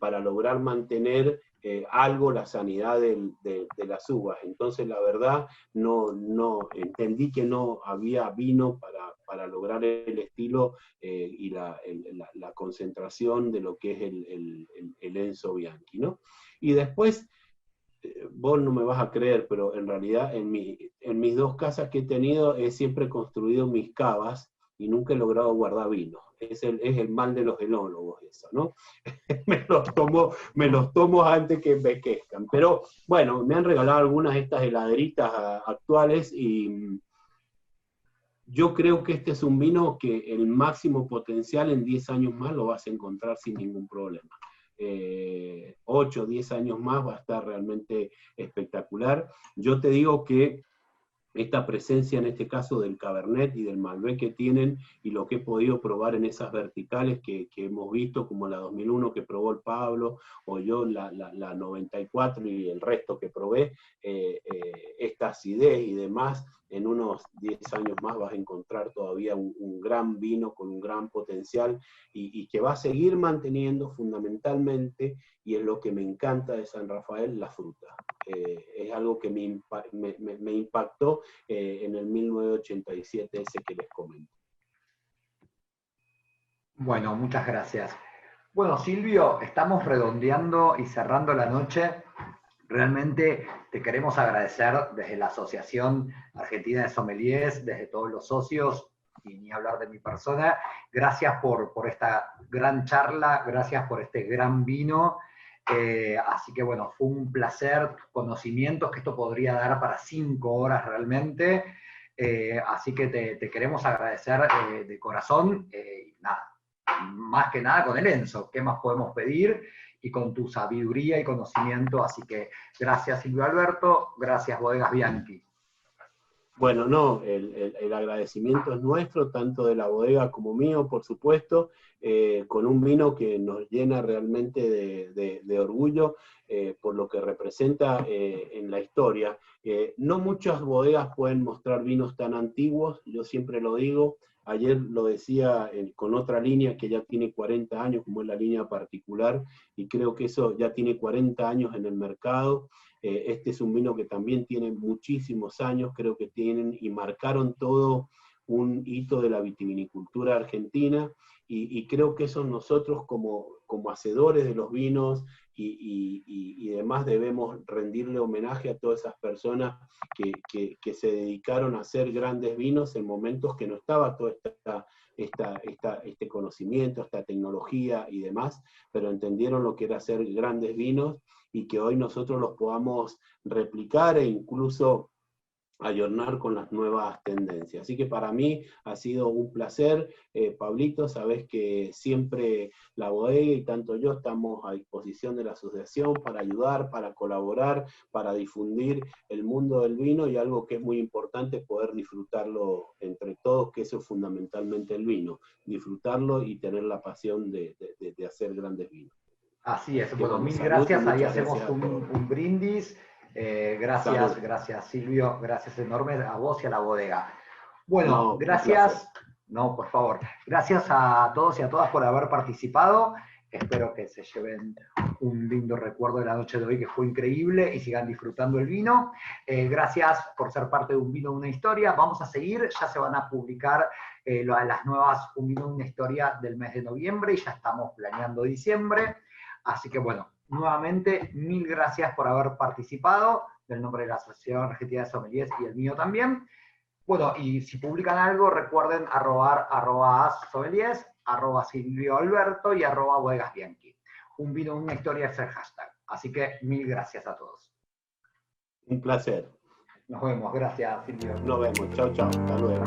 para lograr mantener algo la sanidad de las uvas. Entonces, la verdad, no entendí que no había vino para lograr el estilo y la concentración de lo que es el Enzo Bianchi, ¿no? Y después, vos no me vas a creer, pero en realidad en mis dos casas que he tenido he siempre construido mis cavas y nunca he logrado guardar vino. Es el mal de los enólogos eso, ¿no? me los tomo antes que envejezcan. Pero bueno, me han regalado algunas de estas heladeritas actuales, y yo creo que este es un vino que el máximo potencial en 10 años más lo vas a encontrar sin ningún problema. 8 o 10 años más va a estar realmente espectacular. Yo te digo que esta presencia, en este caso, del Cabernet y del Malbec que tienen, y lo que he podido probar en esas verticales que hemos visto, como la 2001 que probó el Pablo, o yo la 94 y el resto que probé, esta acidez y demás, en unos 10 años más vas a encontrar todavía un gran vino con un gran potencial, y que va a seguir manteniendo fundamentalmente, y es lo que me encanta de San Rafael, la fruta. Es algo que me impactó en el 1987, ese que les comento. Bueno, muchas gracias. Bueno, Silvio, estamos redondeando y cerrando la noche. Realmente te queremos agradecer desde la Asociación Argentina de Sommeliers, desde todos los socios, y ni hablar de mi persona. Gracias por esta gran charla, gracias por este gran vino. Así que bueno, fue un placer, conocimientos que esto podría dar para 5 horas realmente. Así que te queremos agradecer de corazón. Nada, más que nada con el Enzo, ¿qué más podemos pedir? Y con tu sabiduría y conocimiento, así que gracias Silvio Alberto, gracias Bodegas Bianchi. Bueno, no, el agradecimiento es nuestro, tanto de la bodega como mío, por supuesto, con un vino que nos llena realmente de orgullo por lo que representa en la historia. No muchas bodegas pueden mostrar vinos tan antiguos, yo siempre lo digo. Ayer lo decía con otra línea que ya tiene 40 años, como es la línea particular, y creo que eso ya tiene 40 años en el mercado. Este es un vino que también tiene muchísimos años, creo que tienen y marcaron todo un hito de la vitivinicultura argentina, y creo que eso nosotros como hacedores de los vinos y demás debemos rendirle homenaje a todas esas personas que se dedicaron a hacer grandes vinos en momentos que no estaba todo este conocimiento, esta tecnología y demás, pero entendieron lo que era hacer grandes vinos y que hoy nosotros los podamos replicar e incluso ayornar con las nuevas tendencias. Así que para mí ha sido un placer. Pablito, sabés que siempre la bodega y tanto yo estamos a disposición de la asociación para ayudar, para colaborar, para difundir el mundo del vino y algo que es muy importante, poder disfrutarlo entre todos, que eso es fundamentalmente el vino, disfrutarlo y tener la pasión de hacer grandes vinos. Así es, Que bueno, bueno, mil salud, gracias, ahí muchas hacemos gracias a todos. un brindis. Gracias, Salud. gracias Silvio, gracias enormes a vos y a la bodega. Bueno, No, un gracias, no, por favor, gracias a todos y a todas por haber participado. Espero que se lleven un lindo recuerdo de la noche de hoy, que fue increíble, y sigan disfrutando el vino. Gracias por ser parte de Un Vino, Una Historia. Vamos a seguir, ya se van a publicar las nuevas Un Vino, Una Historia del mes de noviembre, y ya estamos planeando diciembre. Así que bueno, nuevamente, mil gracias por haber participado, del nombre de la Asociación Argentina de Sommeliers y el mío también. Bueno, y si publican algo, recuerden @sommeliers, @Silvio Alberto y @Bodegas Bianchi. Un vino, una historia es el hashtag. Así que mil gracias a todos. Un placer. Nos vemos, gracias Silvio. Nos vemos. Chao, chao. Hasta luego.